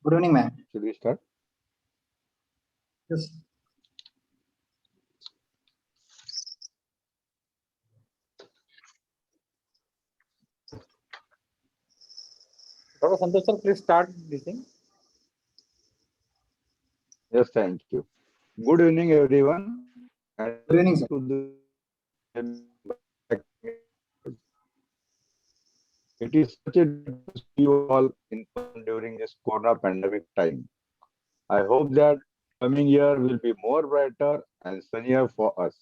Good evening, ma'am. Should we start? Yes. Dr. Santosh sir, please start this thing. Yes, thank you. Good evening, everyone, and Good evening, welcome sir. to the It is such a delight to see you all in person during this Corona pandemic time. I hope that coming year will be more brighter and sunnier for us.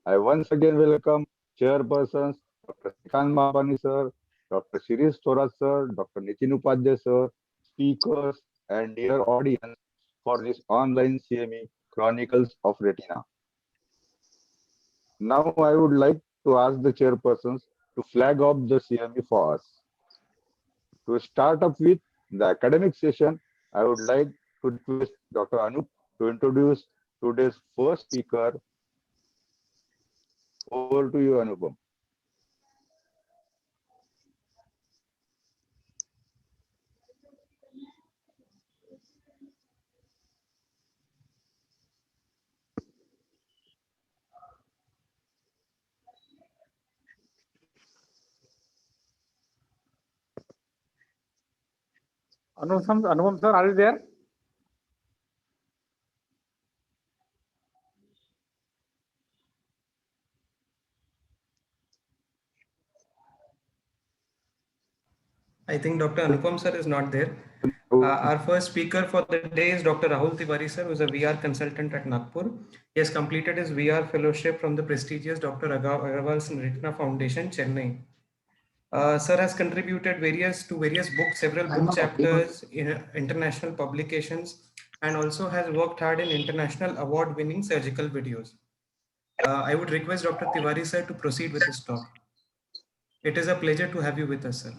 I once again welcome chairpersons Dr. Srikant Mapani sir, Dr. Shirish Thorat sir, Dr. Nitin Upadhyay sir, speakers, and dear audience for this online CME Chronicles of Retina. Now I would like to ask the chairpersons to flag off the CME for us. To start up with the academic session, I would like to request Dr. Anup to introduce today's first speaker. Over to you, Anupam. Anupam sir, are you there? I think Dr. Anupam sir is not there. Our first speaker for the day is Dr. Rahul Tiwari sir, who is a VR consultant at Nagpur. He has completed his VR fellowship from the prestigious Dr. Agarwal Retina Foundation, Chennai. Sir has contributed to various books, several book chapters in international publications, and also has worked hard in international award-winning surgical videos. I would request Dr. Tiwari sir to proceed with his talk. It is a pleasure to have you with us, sir.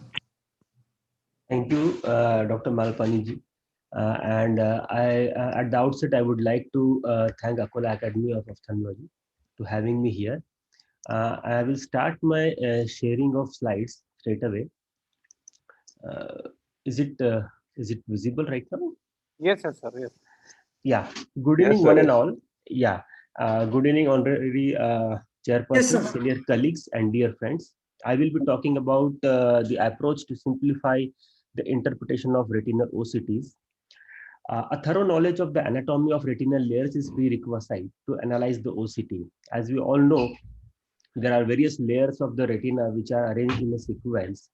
Thank you, Dr. Malpani ji. At the outset, I would like to thank Akola Academy of Ophthalmology to having me here. I will start my sharing of slides straight away. Is it visible right now? Yes, yes, sir. Yes. Yeah. Good Yes, evening, sir, one and yes. all. Yeah. Good evening, honorary chairperson, sir. senior colleagues, and dear friends. I will be talking about the approach to simplify the interpretation of retinal OCTs. A thorough knowledge of the anatomy of retinal layers is prerequisite to analyze the OCT. As we all know, there are various layers of the retina which are arranged in a sequence.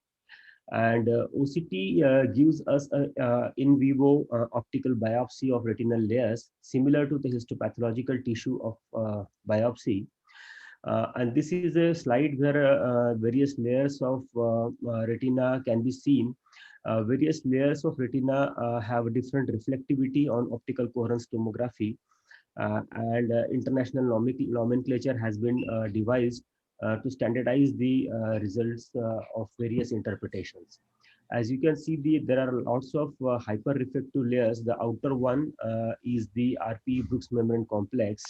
And OCT gives us a in vivo optical biopsy of retinal layers similar to the histopathological tissue of biopsy. And this is a slide where various layers of retina can be seen. Various layers of retina have a different reflectivity on optical coherence tomography, and international nomenclature has been devised to standardize the results of various interpretations. As you can see, there are lots of hyperreflective layers. The outer one is the RPE Brooks membrane complex,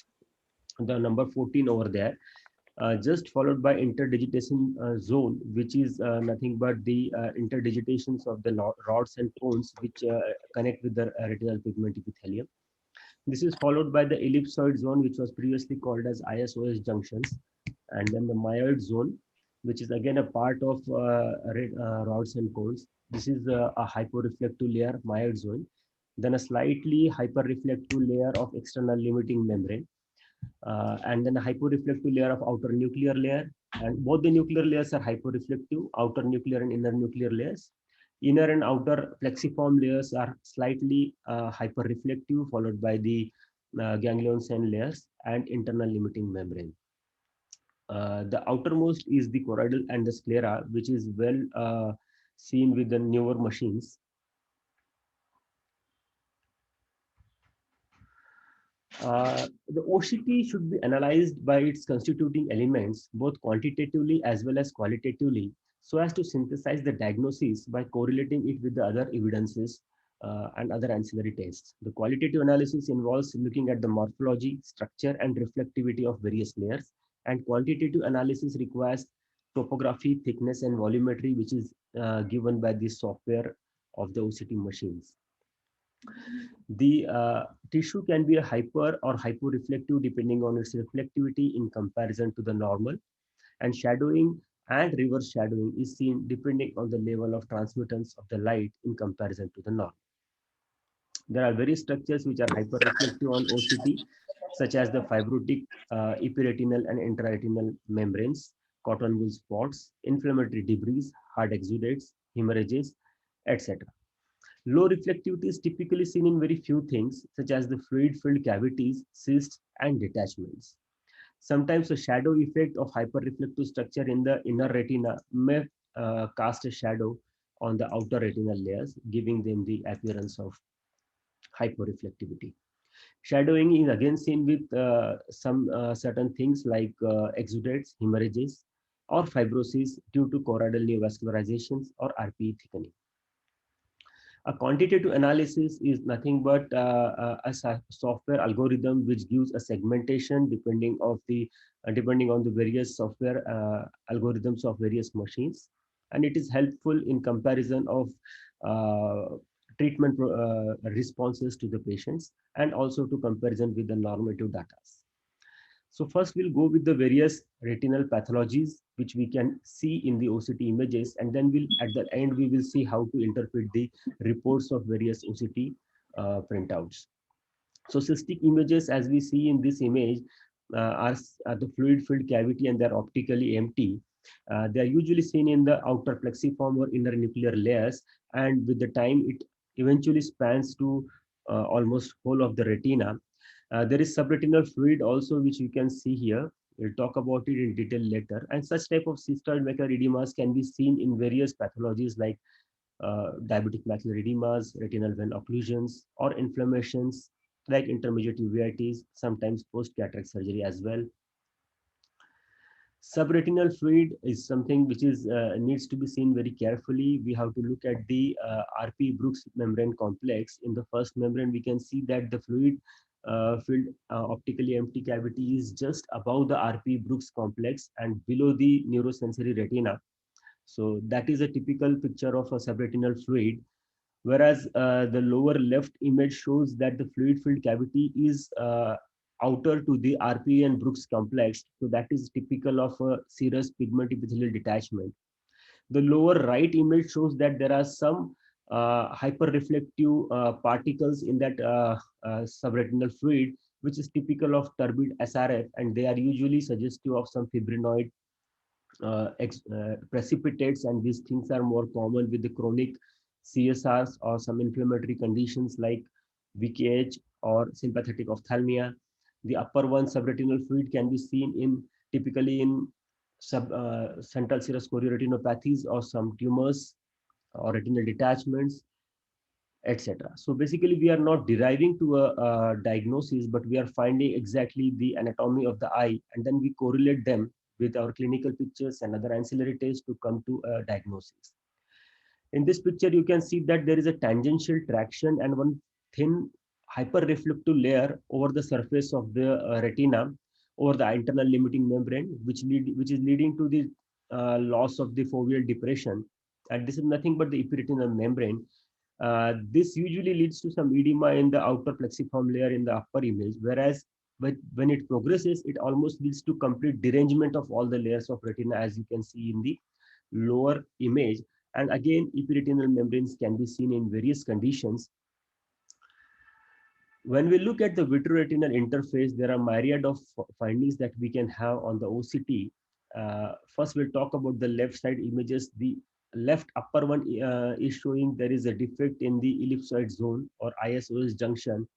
the number 14 over there, just followed by interdigitation zone, which is nothing but the interdigitations of the rods and cones which connect with the retinal pigment epithelium. This is followed by the ellipsoid zone, which was previously called as ISOS junctions, and then the myoid zone, which is again a part of rods and cones. This is a hyporeflective layer, myoid zone. Then a slightly hyperreflective layer of external limiting membrane, and then a hyporeflective layer of outer nuclear layer. And both the nuclear layers are hyporeflective, outer nuclear and inner nuclear layers. Inner and outer plexiform layers are slightly hyperreflective, followed by the ganglion cell layers and internal limiting membrane. The outermost is the choroidal and the sclera, which is well seen with the newer machines. The OCT should be analyzed by its constituting elements, both quantitatively as well as qualitatively, so as to synthesize the diagnosis by correlating it with the other evidences and other ancillary tests. The qualitative analysis involves looking at the morphology, structure, and reflectivity of various layers, and quantitative analysis requires topography, thickness, and volumetry, which is given by the software of the OCT machines. The tissue can be a hyper or hyporeflective depending on its reflectivity in comparison to the normal, and shadowing and reverse shadowing is seen depending on the level of transmittance of the light in comparison to the normal. There are various structures which are hyperreflective on OCT, such as the fibrotic epiretinal and intraretinal membranes, cotton wool spots, inflammatory debris, hard exudates, hemorrhages, etc. Low reflectivity is typically seen in very few things, such as the fluid-filled cavities, cysts, and detachments. Sometimes a shadow effect of hyperreflective structure in the inner retina may cast a shadow on the outer retinal layers, giving them the appearance of hyperreflectivity. Shadowing is again seen with some certain things like exudates, hemorrhages, or fibrosis due to choroidal neovascularizations or RPE thickening. A quantitative analysis is nothing but a software algorithm which gives a segmentation depending on the various software algorithms of various machines, and it is helpful in comparison of treatment responses to the patients and also to comparison with the normative data. So first we'll go with the various retinal pathologies which we can see in the OCT images, and then at the end we will see how to interpret the reports of various OCT printouts. So cystic images, as we see in this image, are the fluid-filled cavity and they're optically empty. They are usually seen in the outer plexiform or inner nuclear layers, and with the time it eventually spans to almost whole of the retina. There is subretinal fluid also, which you can see here. We'll talk about it in detail later. And such type of cystoid macular edemas can be seen in various pathologies like diabetic macular edemas, retinal vein occlusions, or inflammations like intermediate uveitis, sometimes post-cataract surgery as well. Subretinal fluid is something which is needs to be seen very carefully. We have to look at the RP Brooks membrane complex. In the first membrane, we can see that the fluid filled optically empty cavity is just above the RP Brooks complex and below the neurosensory retina. So that is a typical picture of a subretinal fluid. Whereas the lower left image shows that the fluid filled cavity is outer to the RP and Brooks complex. So that is typical of a serous pigment epithelial detachment. The lower right image shows that there are some hyperreflective particles in that subretinal fluid, which is typical of turbid SRF, and they are usually suggestive of some fibrinoid precipitates, and these things are more common with the chronic CSRs or some inflammatory conditions like VKH or sympathetic ophthalmia. The upper one, subretinal fluid, can be seen in typically in central serous chorioretinopathies or some tumors or retinal detachments, etc. So basically, we are not deriving to a diagnosis, but we are finding exactly the anatomy of the eye, and then we correlate them with our clinical pictures and other ancillary tests to come to a diagnosis. In this picture, you can see that there is a tangential traction and one thin hyperreflective layer over the surface of the retina over the internal limiting membrane, which is leading to the loss of the foveal depression. And this is nothing but the epiretinal membrane. This usually leads to some edema in the outer plexiform layer in the upper image, whereas when it progresses, it almost leads to complete derangement of all the layers of retina, as you can see in the lower image. And again, epiretinal membranes can be seen in various conditions. When we look at the vitreoretinal interface, there are myriad of findings that we can have on the OCT. First, we'll talk about the left side images. The left upper one is showing there is a defect in the ellipsoid zone or ISOS junction.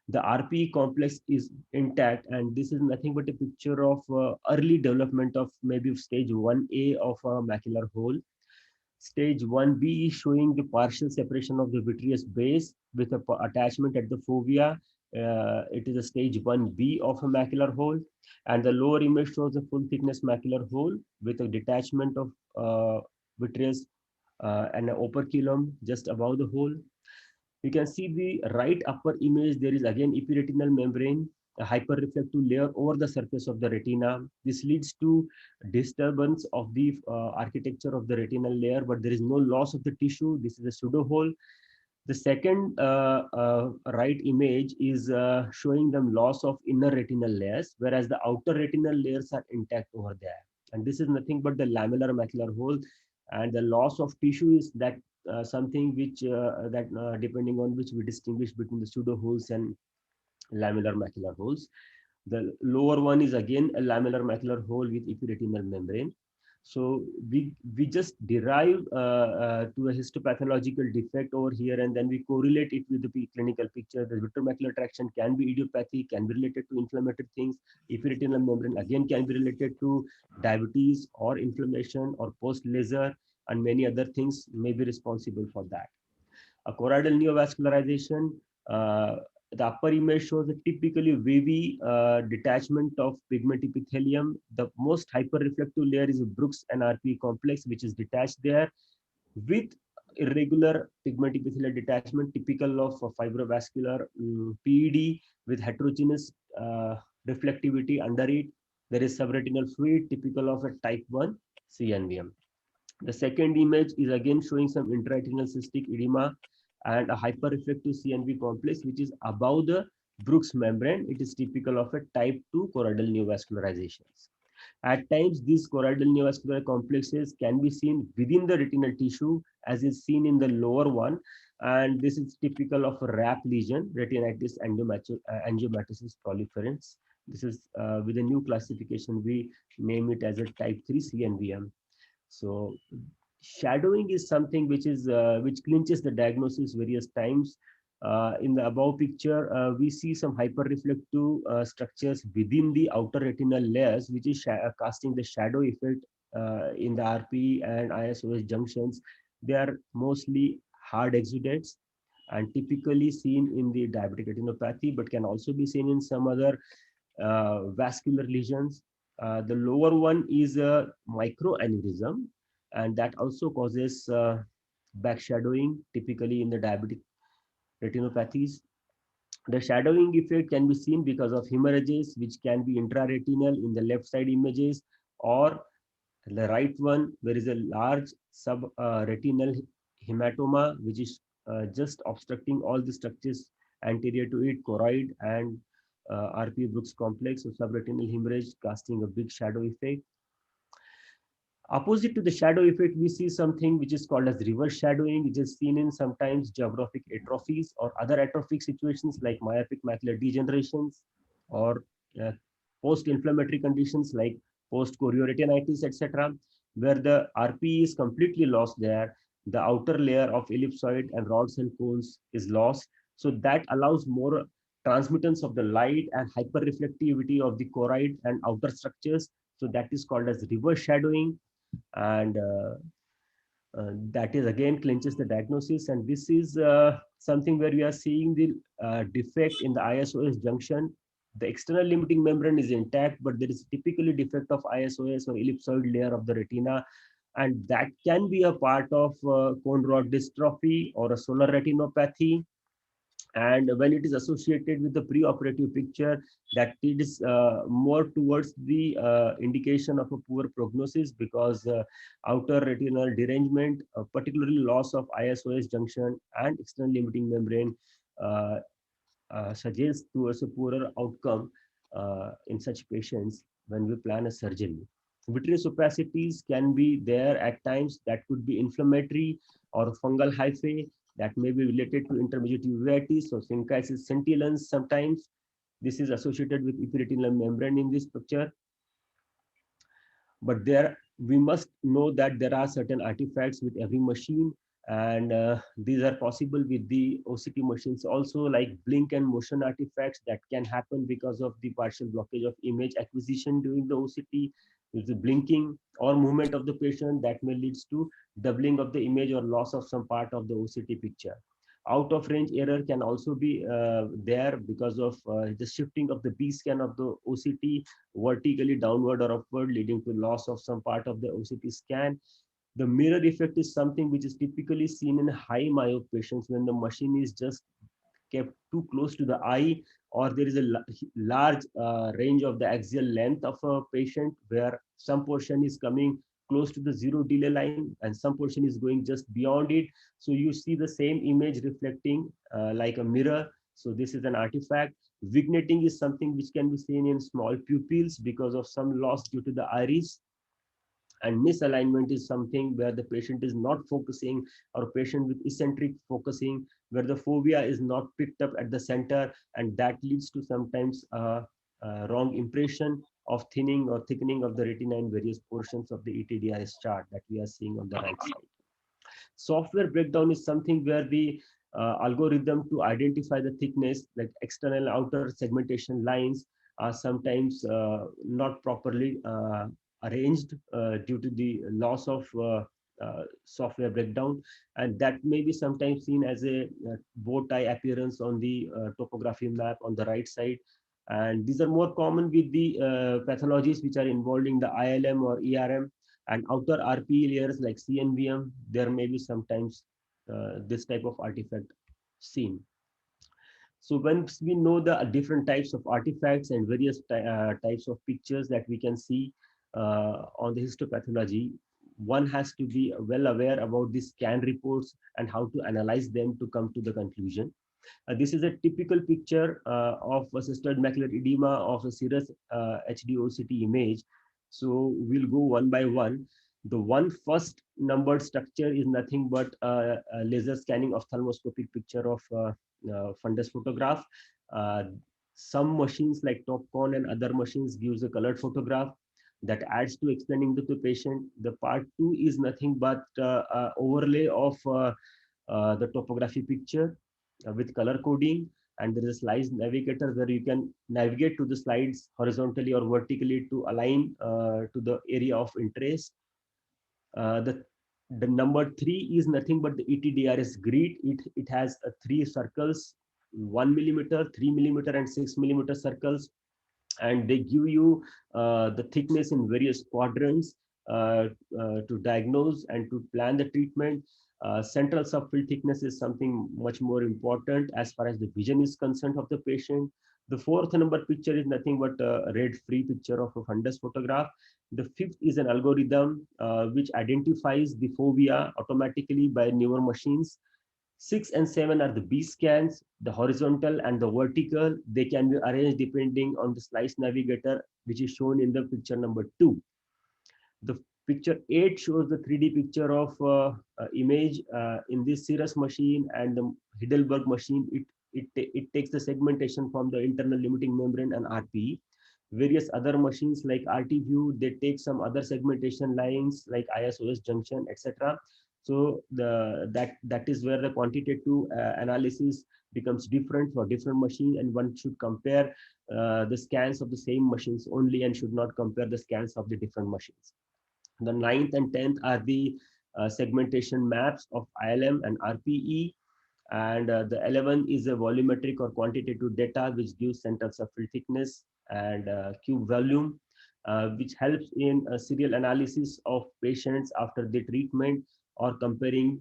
The RPE complex is intact, and this is nothing but a picture of early development of maybe stage 1A of a macular hole. Stage 1B is showing the partial separation of the vitreous base with a attachment at the fovea. It is a stage 1B of a macular hole, and the lower image shows a full thickness macular hole with a detachment of vitreous and an operculum just above the hole. You can see the right upper image. There is again epiretinal membrane, a hyperreflective layer over the surface of the retina. This leads to disturbance of the architecture of the retinal layer, but there is no loss of the tissue. This is a pseudo hole. The second right image is showing them loss of inner retinal layers, whereas the outer retinal layers are intact over there. And this is nothing but the lamellar macular hole, and the loss of tissue is that something which depending on which we distinguish between the pseudo holes and lamellar macular holes. The lower one is again a lamellar macular hole with epiretinal membrane. So we just derive to a histopathological defect over here, and then we correlate it with the clinical picture. The vitreomacular traction can be idiopathic, can be related to inflammatory things. Epiretinal membrane again can be related to diabetes or inflammation or post laser, and many other things may be responsible for that. A choroidal neovascularization, the upper image shows a typically wavy detachment of pigment epithelium. The most hyperreflective layer is a Brooks and RPE complex, which is detached there with irregular pigment epithelial detachment, typical of a fibrovascular PED with heterogeneous reflectivity under it. There is subretinal fluid, typical of a type 1 CNVM. The second image is again showing some intraretinal cystic edema and a hyperreflective CNV complex, which is above the Brooks membrane. It is typical of a type 2 choroidal neovascularizations. At times, these choroidal neovascular complexes can be seen within the retinal tissue, as is seen in the lower one. And this is typical of a RAP lesion, retinitis angiomatosis proliferans. This is with a new classification, we name it as a type 3 CNVM. So shadowing is something which is which clinches the diagnosis various times. In the above picture, we see some hyperreflective structures within the outer retinal layers, which is casting the shadow effect in the RP and ISOS junctions. They are mostly hard exudates and typically seen in the diabetic retinopathy, but can also be seen in some other vascular lesions. The lower one is a microaneurysm, and that also causes backshadowing, typically in the diabetic retinopathies. The shadowing effect can be seen because of hemorrhages, which can be intraretinal in the left side images, or the right one, there is a large subretinal hematoma, which is just obstructing all the structures anterior to it, choroid and RP Brooks complex, so subretinal hemorrhage casting a big shadow effect. Opposite to the shadow effect, we see something which is called as reverse shadowing, which is seen in sometimes geographic atrophies or other atrophic situations like myopic macular degenerations or uh, post-inflammatory conditions like post-chorioretinitis, etc., where the RPE is completely lost there. The outer layer of ellipsoid and rods and cones is lost. So that allows more transmittance of the light and hyperreflectivity of the choroid and outer structures. So that is called as reverse shadowing, and that is again clinches the diagnosis. And this is something where we are seeing the defect in the ISOS junction. The external limiting membrane is intact, but there is typically defect of ISOS or ellipsoid layer of the retina, and that can be a part of cone rod dystrophy or a solar retinopathy. And when it is associated with the preoperative picture, that it is more towards the indication of a poor prognosis, because outer retinal derangement, particularly loss of ISOS junction and external limiting membrane, uh, suggests towards a poorer outcome in such patients when we plan a surgery. Vitreous opacities can be there at times, that could be inflammatory or fungal hyphae, that may be related to intermediate uveitis or syncytial scintillans sometimes. This is associated with epiretinal membrane in this picture. But there, we must know that there are certain artifacts with every machine, and these are possible with the OCT machines also, like blink and motion artifacts that can happen because of the partial blockage of image acquisition during the OCT. With the blinking or movement of the patient, that may leads to doubling of the image or loss of some part of the OCT picture. Out of range error can also be there because of the shifting of the B scan of the OCT vertically downward or upward, leading to loss of some part of the OCT scan. The mirror effect is something which is typically seen in high myope patients when the machine is just kept too close to the eye, or there is a large range of the axial length of a patient where some portion is coming close to the zero delay line, and some portion is going just beyond it. So you see the same image reflecting like a mirror. So this is an artifact. Vignetting is something which can be seen in small pupils because of some loss due to the iris. And misalignment is something where the patient is not focusing, or patient with eccentric focusing, where the fovea is not picked up at the center, and that leads to sometimes a wrong impression of thinning or thickening of the retina in various portions of the ETDRS chart that we are seeing on the right side. Software breakdown is something where the algorithm to identify the thickness, like external outer segmentation lines, are sometimes not properly arranged due to the loss of software breakdown, and that may be sometimes seen as a bow tie appearance on the topography map on the right side. And these are more common with the pathologies which are involving the ILM or ERM, and outer RPE layers like CNVM. There may be sometimes this type of artifact seen. So once we know the different types of artifacts and various types of pictures that we can see on the histopathology, one has to be well aware about the scan reports and how to analyze them to come to the conclusion. This is a typical picture of a cystoid macular edema of a serous HD OCT image. So we'll go one by one. The one first numbered structure is nothing but a laser scanning ophthalmoscopic picture of fundus photograph. Uh, some machines like Topcon and other machines gives a colored photograph that adds to explaining to the patient. The part two is nothing but overlay of the topography picture with color coding, and there is a slides navigator where you can navigate to the slides horizontally or vertically to align to the area of interest. The number three is nothing but the ETDRS grid. It has three circles, 1 mm, 3 mm, and 6 mm circles, and they give you the thickness in various quadrants to diagnose and to plan the treatment. Central subfield thickness is something much more important as far as the vision is concerned of the patient. The fourth number picture is nothing but a red-free picture of a fundus photograph. The fifth is an algorithm which identifies the fovea automatically by newer machines. 6 and 7 are the B scans, the horizontal and the vertical. They can be arranged depending on the slice navigator, which is shown in the picture number 2. The picture 8 shows the 3D picture of image in this Cirrus machine and the Heidelberg machine. It takes the segmentation from the internal limiting membrane and RPE. Various other machines like RTView, they take some other segmentation lines like ISOS junction, etc. So that is where the quantitative analysis becomes different for different machines, and one should compare the scans of the same machines only and should not compare the scans of the different machines. The 9th and 10th are the segmentation maps of ILM and RPE, and the 11th is a volumetric or quantitative data which gives central subfield thickness and cube volume, which helps in serial analysis of patients after the treatment or comparing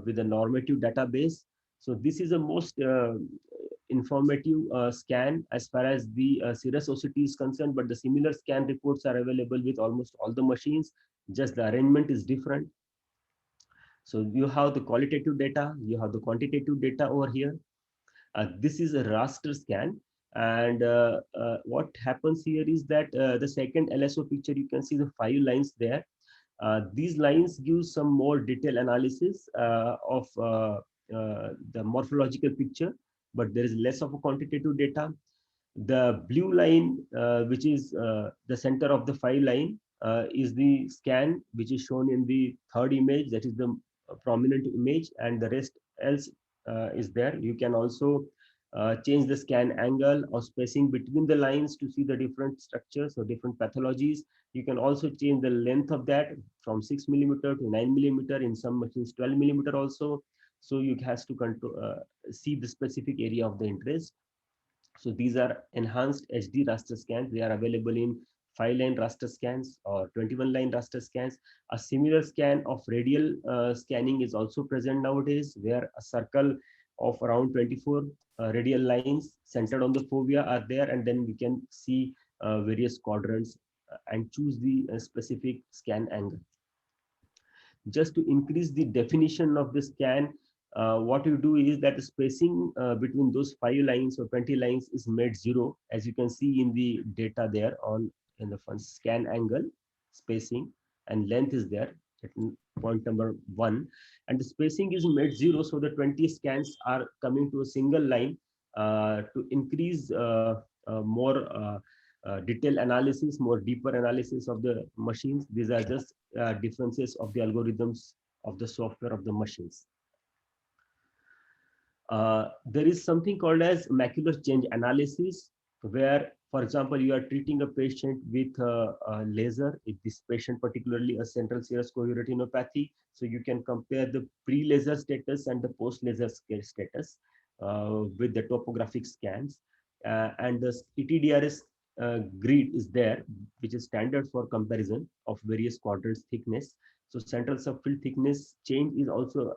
with a normative database. So this is the most informative scan as far as the Cirrus OCT is concerned, but the similar scan reports are available with almost all the machines, just the arrangement is different. So you have the qualitative data, you have the quantitative data over here. This is a raster scan. And what happens here is that the second LSO picture, you can see the 5 lines there. These lines give some more detailed analysis of the morphological picture, but there is less of a quantitative data. The blue line, which is the center of the 5 line, is the scan which is shown in the third image, that is the prominent image, and the rest else is there. You can also change the scan angle or spacing between the lines to see the different structures or different pathologies. You can also change the length of that from 6 mm to 9 mm, in some machines 12 mm also. So you has to control, see the specific area of the interest. So these are enhanced HD raster scans. They are available in 5-line raster scans or 21-line raster scans. A similar scan of radial scanning is also present nowadays, where a circle of around 24 radial lines centered on the fovea are there, and then we can see various quadrants and choose the specific scan angle. just to increase the definition of the scan, what you do is that the spacing between those 5 lines or 20 lines is made 0, as you can see in the data there on in the front. Scan angle, spacing, and length is there at point number 1, and the spacing is made 0, so the 20 scans are coming to a single line to increase more detailed analysis, more deeper analysis of the machines. These are just differences of the algorithms of the software of the machines. There is something called as macular change analysis, where, for example, you are treating a patient with a laser. If this patient, particularly a central serous chorioretinopathy, so you can compare the pre-laser status and the post-laser status with the topographic scans. And the ETDRS grid is there, which is standard for comparison of various quadrants thickness. So central subfield thickness change is also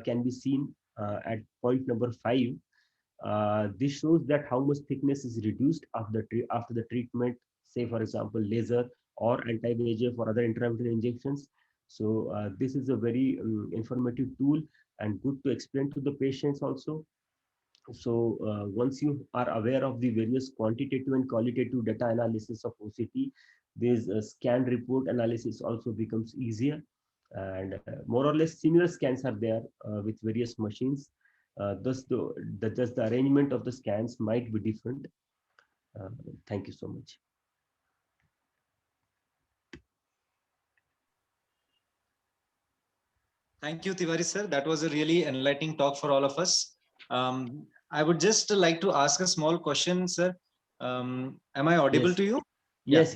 can be seen at point number 5. This shows that how much thickness is reduced after the treatment, say for example laser or anti-VEGF or other intravitreal injections. So this is a very informative tool and good to explain to the patients also. So once you are aware of the various quantitative and qualitative data analysis of OCT, this scan report analysis also becomes easier. And more or less similar scans are there with various machines. Thus, just the arrangement of the scans might be different. Thank you so much. Thank you, Tiwari sir. That was a really enlightening talk for all of us. I would just like to ask a small question, sir. Am I audible Yes. to you? Yes,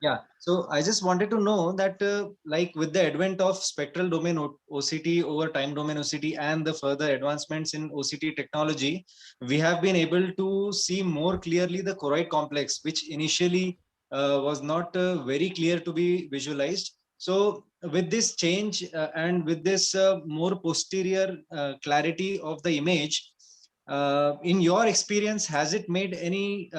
yeah. So I just wanted to know that, like with the advent of spectral domain OCT over time domain OCT and the further advancements in OCT technology, we have been able to see more clearly the choroid complex, which initially was not very clear to be visualized. So with this change and with this more posterior clarity of the image, in your experience, has it made any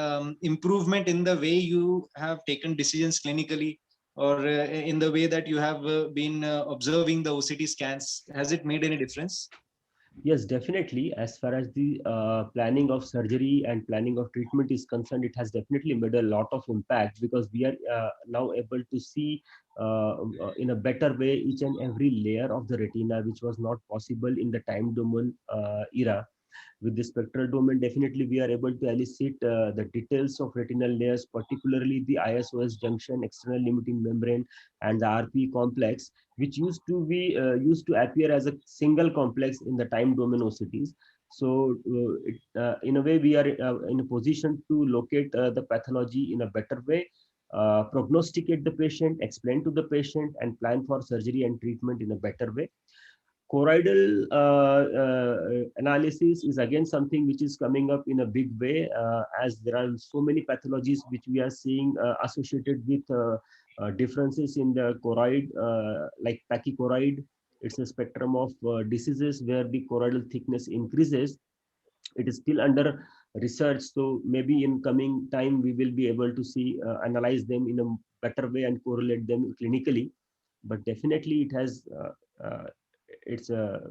improvement in the way you have taken decisions clinically, or in the way that you have been observing the OCT scans? Has it made any difference? Yes, definitely. As far as the planning of surgery and planning of treatment is concerned, it has definitely made a lot of impact, because we are now able to see in a better way each and every layer of the retina, which was not possible in the time domain era. With the spectral domain, definitely we are able to elicit the details of retinal layers, particularly the ISOS junction, external limiting membrane, and the RP complex, which used to appear as a single complex in the time domain OCTs. So in a way, we are in a position to locate the pathology in a better way, prognosticate the patient, explain to the patient, and plan for surgery and treatment in a better way. Choroidal analysis is again something which is coming up in a big way, as there are so many pathologies which we are seeing associated with differences in the choroid, like pachychoroid. It's a spectrum of diseases where the choroidal thickness increases. It is still under research, so maybe in coming time we will be able to see analyze them in a better way and correlate them clinically. But definitely it has it's a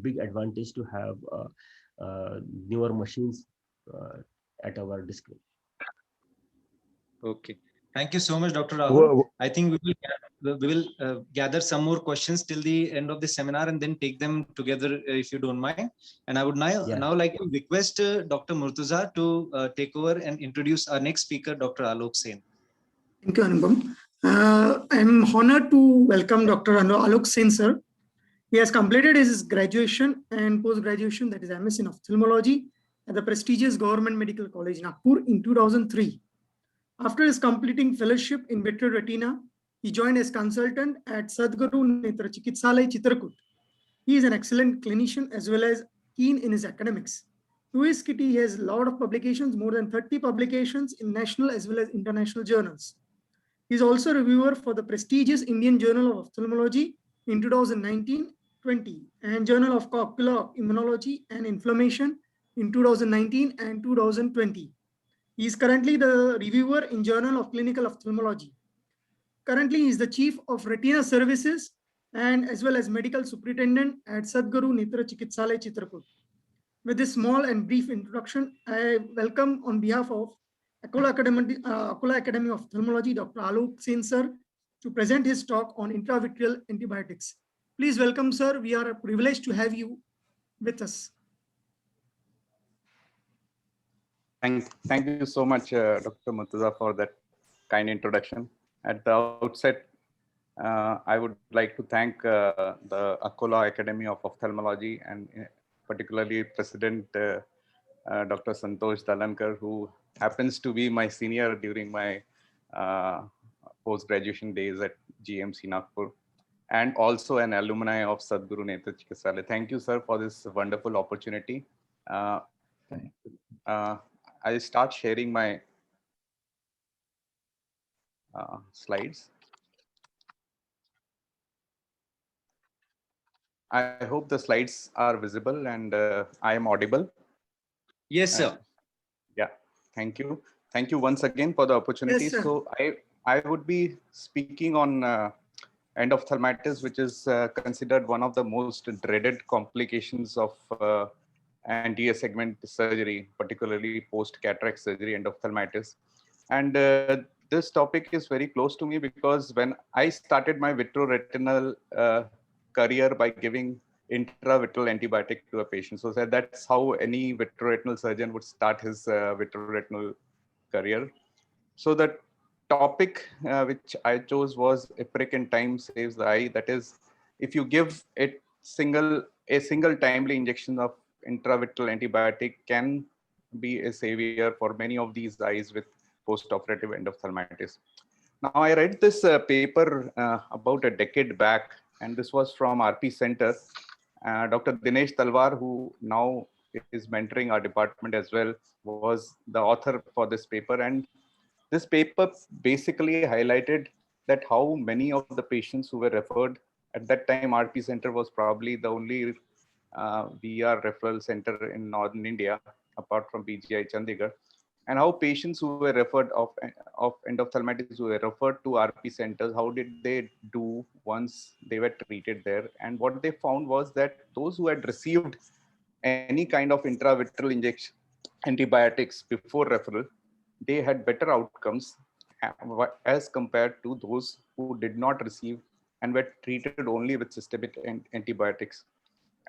big advantage to have newer machines at our disposal. Okay. Thank you so much, Dr. Rahul. Who- I think we will gather some more questions till the end of the seminar and then take them together, if you don't mind. And I would now like to request Dr. Murtuza to take over and introduce our next speaker, Dr. Alok Sen. Thank you, Anupam. I'm honored to welcome Dr. Alok Sen, sir. He has completed his graduation and post-graduation, that is MS in ophthalmology, at the prestigious Government Medical College, Nagpur, in 2003. After his completing fellowship in vitreoretina, he joined as consultant at Sadguru Netra Chikitsalaya, Chitrakoot. He is an excellent clinician as well as keen in his academics. To his kit, he has a lot of publications, more than 30 publications in national as well as international journals. He is also a reviewer for the prestigious Indian Journal of Ophthalmology in 2019-20 and Journal of Ocular Immunology and Inflammation in 2019 and 2020. He is currently the reviewer in Journal of Clinical Ophthalmology. Currently, he is the Chief of Retina Services and as well as medical superintendent at Sadhguru Netra Chikitsalaya, Chitrakoot. With this small and brief introduction, I welcome on behalf of Akola Academy of Ophthalmology, Dr. Alok Sen sir, to present his talk on intravitreal antibiotics. Please welcome, sir. We are privileged to have you with us. Thank you so much, Dr. Murtaza, for that kind introduction. At the outset, I would like to thank the Akola Academy of Ophthalmology and particularly President Dr. Santosh Dalankar, who happens to be my senior during my post-graduation days at GMC Nagpur, and also an alumni of Sadhguru Netra Chikitsalaya. Thank you, sir, for this wonderful opportunity. I'll start sharing my slides. I hope the slides are visible and I am audible. Yes, sir. Yeah, thank you. Thank you once again for the opportunity. Yes, sir. So I would be speaking on endophthalmitis, which is considered one of the most dreaded complications of anterior segment surgery, particularly post-cataract surgery, endophthalmitis. And this topic is very close to me because when I started my vitreoretinal career by giving intravitreal antibiotic to a patient. So that's how any vitreoretinal surgeon would start his vitreoretinal career. So the topic which I chose was a prick in time saves the eye. That is, if you give a single timely injection of intravitreal antibiotic can be a savior for many of these eyes with post-operative endophthalmitis. Now, I read this paper about a decade back, and this was from RP Center. Dr. Dinesh Talwar, who now is mentoring our department as well, was the author for this paper. And this paper basically highlighted that how many of the patients who were referred at that time, RP Center was probably the only VR referral center in Northern India, apart from PGI Chandigarh, and how patients who were referred of endophthalmitis who were referred to RP centers, how did they do once they were treated there? And what they found was that those who had received any kind of intravitreal injection antibiotics before referral, they had better outcomes as compared to those who did not receive and were treated only with systemic antibiotics.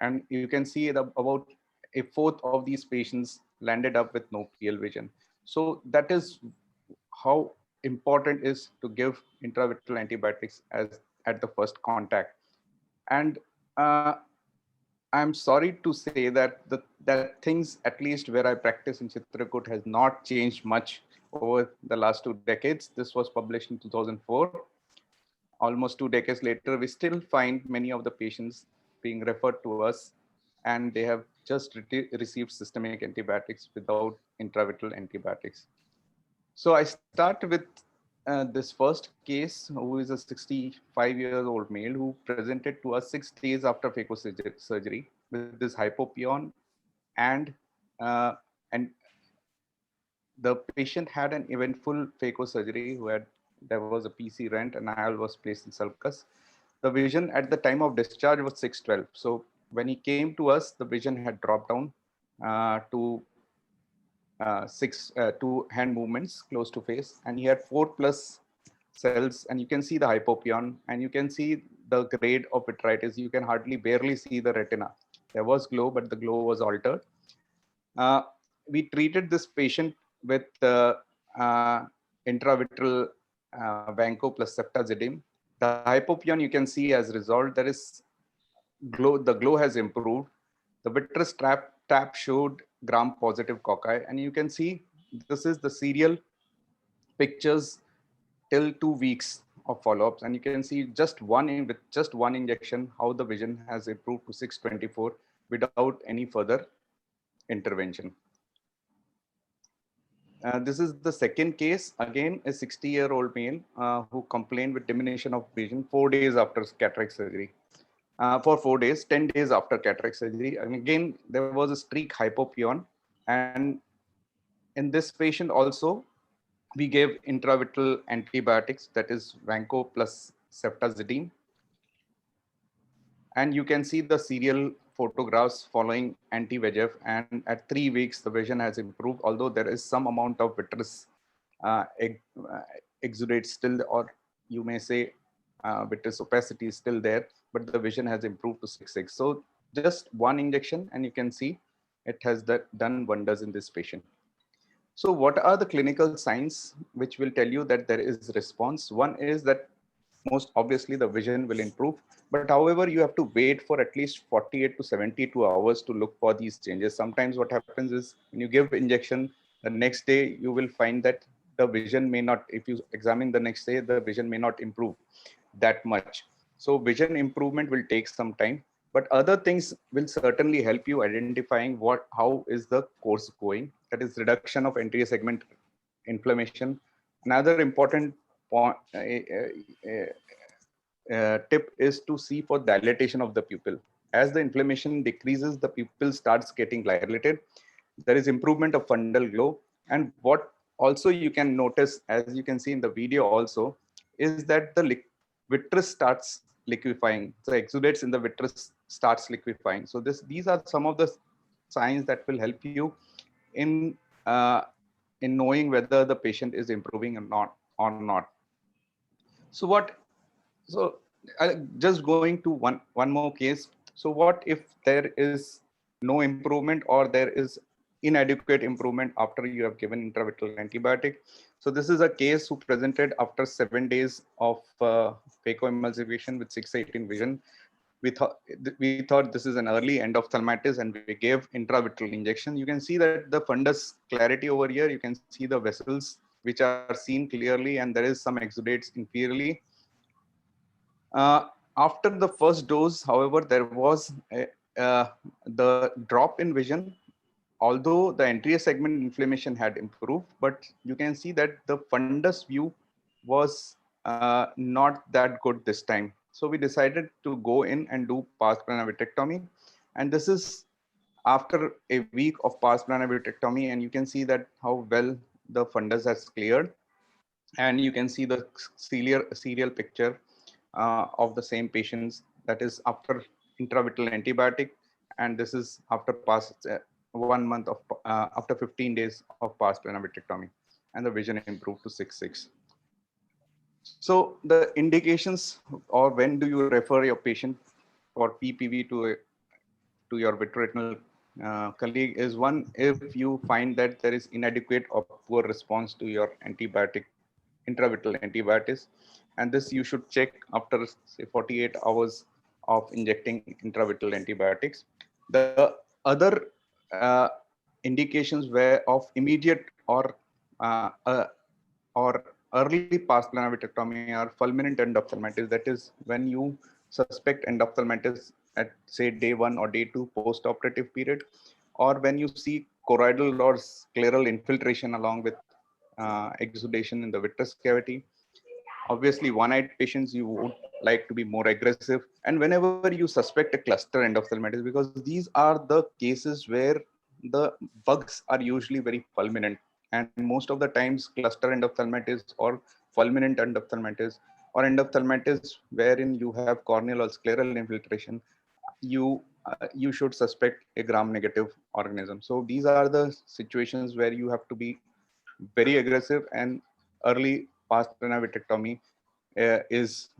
And you can see that about a fourth of these patients landed up with no PL vision. So that is how important is to give intravitreal antibiotics as at the first contact. And I'm sorry to say that that things, at least where I practice in Chitrakoot, has not changed much over the last 2 decades. This was published in 2004. Almost 2 decades later, we still find many of the patients being referred to us and they have just received systemic antibiotics without intravitreal antibiotics. So I start with this first case, who is a 65-year-old male who presented to us 6 days after phaco surgery with this hypopion, and the patient had an eventful phaco surgery there was a PC rent and IOL was placed in sulcus. The vision at the time of discharge was 612. So when he came to us, the vision had dropped down to two hand movements close to face, and he had 4+ cells, and you can see the hypopion and you can see the grade of vitritis. You can barely see the retina. There was glow, but the glow was altered. We treated this patient with intravitreal vanco plus ceftazidime. The hypopion you can see has resolved. There is glow. The glow has improved. The vitreous tap showed gram-positive cocci, and you can see this is the serial pictures till 2 weeks of follow-ups, and you can see with just one injection how the vision has improved to 624 without any further intervention. This is the second case, again a 60-year-old male who complained with diminution of vision 4 days after cataract surgery. For 4 days, 10 days after cataract surgery, and again there was a streak hypopion, and in this patient also we gave intravitreal antibiotics, that is vanco plus ceftazidime. And you can see the serial photographs following anti-VEGF, and at 3 weeks, the vision has improved, although there is some amount of vitreous exudate still, or you may say vitreous opacity is still there, but the vision has improved to 6.6. So just one injection, and you can see it has done wonders in this patient. So what are the clinical signs which will tell you that there is response? One is that most obviously the vision will improve, but however, you have to wait for at least 48 to 72 hours to look for these changes. Sometimes what happens is when you give injection, the next day you will find that the vision may not, if you examine the next day, the vision may not improve that much. So vision improvement will take some time, but other things will certainly help you identifying how is the course going. That is reduction of anterior segment inflammation. Another important point, tip is to see for dilatation of the pupil. As the inflammation decreases, the pupil starts getting dilated. There is improvement of fundal glow. And what also you can notice, as you can see in the video also, is that the vitreous starts liquefying. So exudates in the vitreous starts liquefying. So these are some of the signs that will help you in knowing whether the patient is improving or not. So just going to one more case. So what if there is no improvement, or there is inadequate improvement after you have given intravitreal antibiotic? So this is a case who presented after 7 days of phacoemulsification with 6/18 vision. We thought this is an early endophthalmitis, and we gave intravitreal injection. You can see that the fundus clarity over here. You can see the vessels which are seen clearly, and there is some exudates inferiorly. After the first dose, however, there was the drop in vision, although the anterior segment inflammation had improved, but you can see that the fundus view was not that good this time. So we decided to go in and do pars plana vitrectomy. And this is after a week of pars plana vitrectomy, and you can see that how well the fundus has cleared. And you can see the serial picture of the same patients, that is after intravitreal antibiotic, and this is after past 1 month of after 15 days of pars plana vitrectomy, and the vision improved to 6.6. So the indications, or when do you refer your patient for PPV to your vitreoretinal colleague, is one, if you find that there is inadequate or poor response to your antibiotic, intravitreal antibiotics, and this you should check after say 48 hours of injecting intravitreal antibiotics. The other indications where of immediate uh, uh, or early pars plana vitrectomy are fulminant endophthalmitis. That is when you suspect endophthalmitis at say day 1 or day 2 post-operative period, or when you see choroidal or scleral infiltration along with exudation in the vitreous cavity. Obviously, one-eyed patients, you would like to be more aggressive. And whenever you suspect a cluster endophthalmitis, because these are the cases where the bugs are usually very fulminant. And most of the times, cluster endophthalmitis or fulminant endophthalmitis, or endophthalmitis wherein you have corneal or scleral infiltration, you should suspect a gram-negative organism. So these are the situations where you have to be very aggressive, and early pars plana vitrectomy is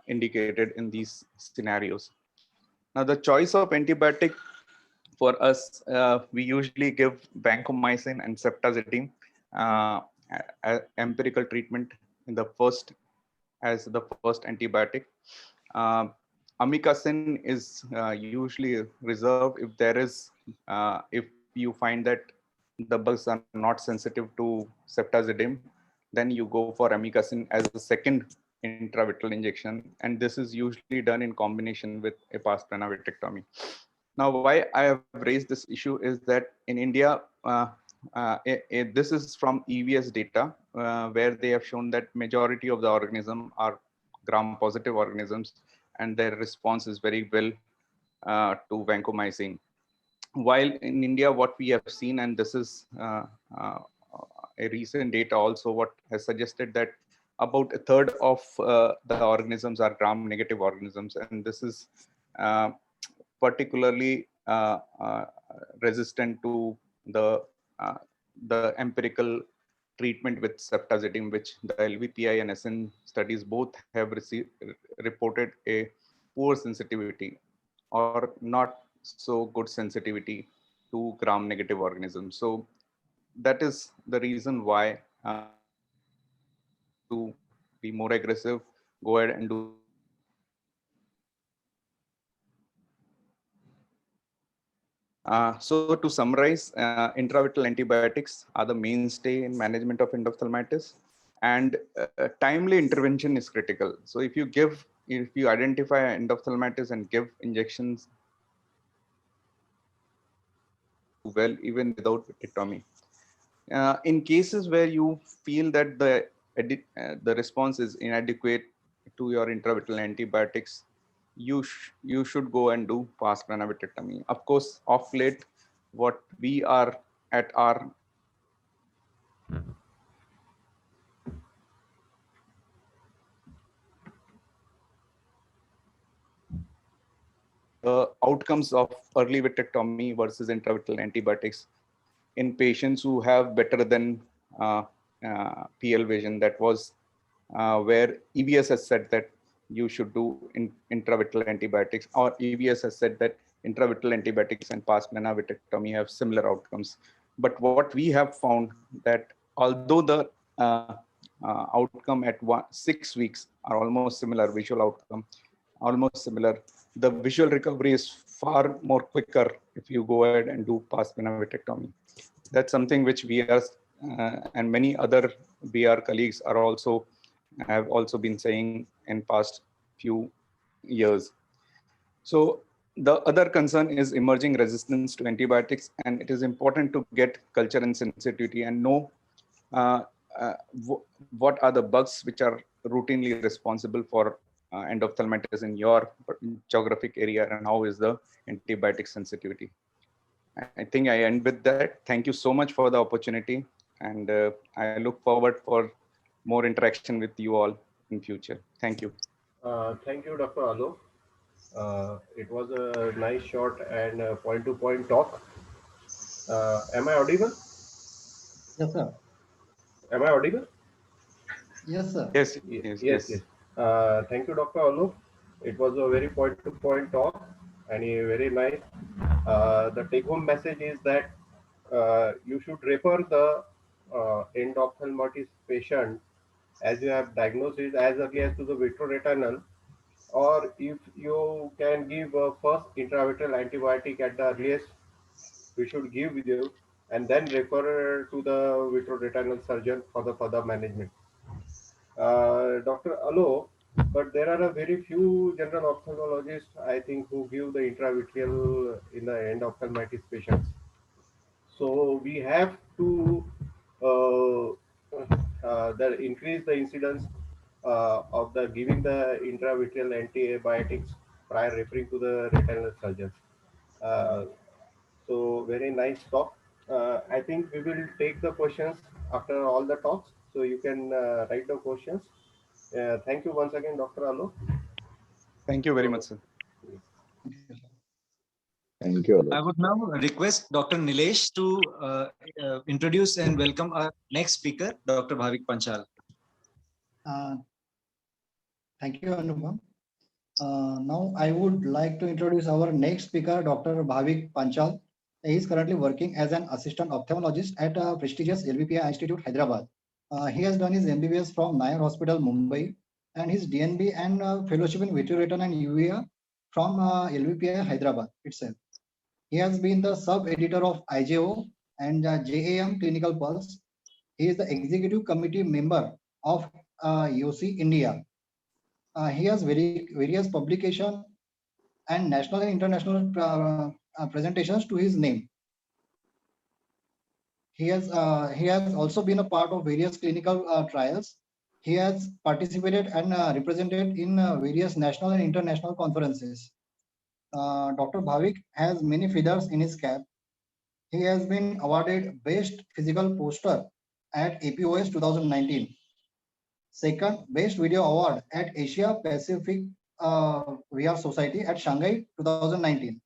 indicated in these scenarios. Now, the choice of antibiotic for us, we usually give vancomycin and ceftazidime empirical treatment in the first as the first antibiotic. Uh, Amikacin is usually reserved if there is if you find that the bugs are not sensitive to ceftazidime, then you go for amikacin as a second intravitreal injection, and this is usually done in combination with a pars plana vitrectomy. Now, why I have raised this issue is that in India, this is from EVS data, where they have shown that majority of the organism are gram-positive organisms, and their response is very well to vancomycin. While in India, what we have seen, and this is a recent data also, what has suggested that about a third of the organisms are gram-negative organisms, and this is particularly resistant to the empirical treatment with ceftazidime, which the LVPI and SN studies both have reported a poor sensitivity or not so good sensitivity to gram-negative organisms. So that is the reason why to be more aggressive, go ahead and do. So to summarize, intravital antibiotics are the mainstay in management of endophthalmitis, and timely intervention is critical. So if you identify endophthalmitis and give injections well, even without vitrectomy. In cases where you feel that the response is inadequate to your intravital antibiotics, you should go and do pars plana vitrectomy. Of course, of late, what we are at our outcomes of early vitrectomy versus intravital antibiotics in patients who have better than PL vision. That was where EVS has said that you should do intravital antibiotics, or EVS has said that intravital antibiotics and pars plana vitrectomy have similar outcomes. But what we have found that although the outcome at 6 weeks are almost similar, visual outcome almost similar, the visual recovery is far more quicker if you go ahead and do pars plana vitrectomy. That's something which we are and many other BR colleagues have also been saying in past few years. So the other concern is emerging resistance to antibiotics, and it is important to get culture and sensitivity and know what are the bugs which are routinely responsible for endophthalmitis in your geographic area, and how is the antibiotic sensitivity. I think I end with that. Thank you so much for the opportunity, and I look forward for more interaction with you all in future. Thank you. Thank you, Dr. Alok. It was a nice, short and point-to-point talk. Am I audible? Yes, sir. Am I audible? Yes, sir. Yes. Thank you, Dr. Alok. It was a very point-to-point talk and very nice. The take-home message is that you should refer the endophthalmitis patient as you have diagnosed it as early as to the vitreoretinal, or if you can give a first intravitreal antibiotic at the earliest, we should give with you and then refer to the vitreoretinal surgeon for the further management. Dr. Alok, but there are a very few general ophthalmologists, I think, who give the intravitreal in the endophthalmitis patients. So we have to increase the incidence of the giving the intravitreal antibiotics prior referring to the retinal surgeons. So very nice talk. I think we will take the questions after all the talks. So you can write the questions. Thank you once again, Dr. Alok. Thank you very much, sir. Thank you. I would now request Dr. Nilesh to introduce and welcome our next speaker, Dr. Bhavik Panchal. Thank you, Anupam. Now I would like to introduce our next speaker, Dr. Bhavik Panchal. He is currently working as an assistant ophthalmologist at a prestigious LVPI Institute, Hyderabad. He has done his MBBS from Nair Hospital, Mumbai, and his DNB and fellowship in vitreoretina and uvea from LVPI, Hyderabad itself. He has been the sub-editor of IJO and JAM Clinical Pulse. He is the executive committee member of UC India. He has various publications and national and international presentations to his name. He has also been a part of various clinical trials. He has participated and represented in various national and international conferences. Dr. Bhavik has many feathers in his cap. He has been awarded Best Physical Poster at APOS 2019. Second, Best Video Award at Asia Pacific VR Society at Shanghai 2019.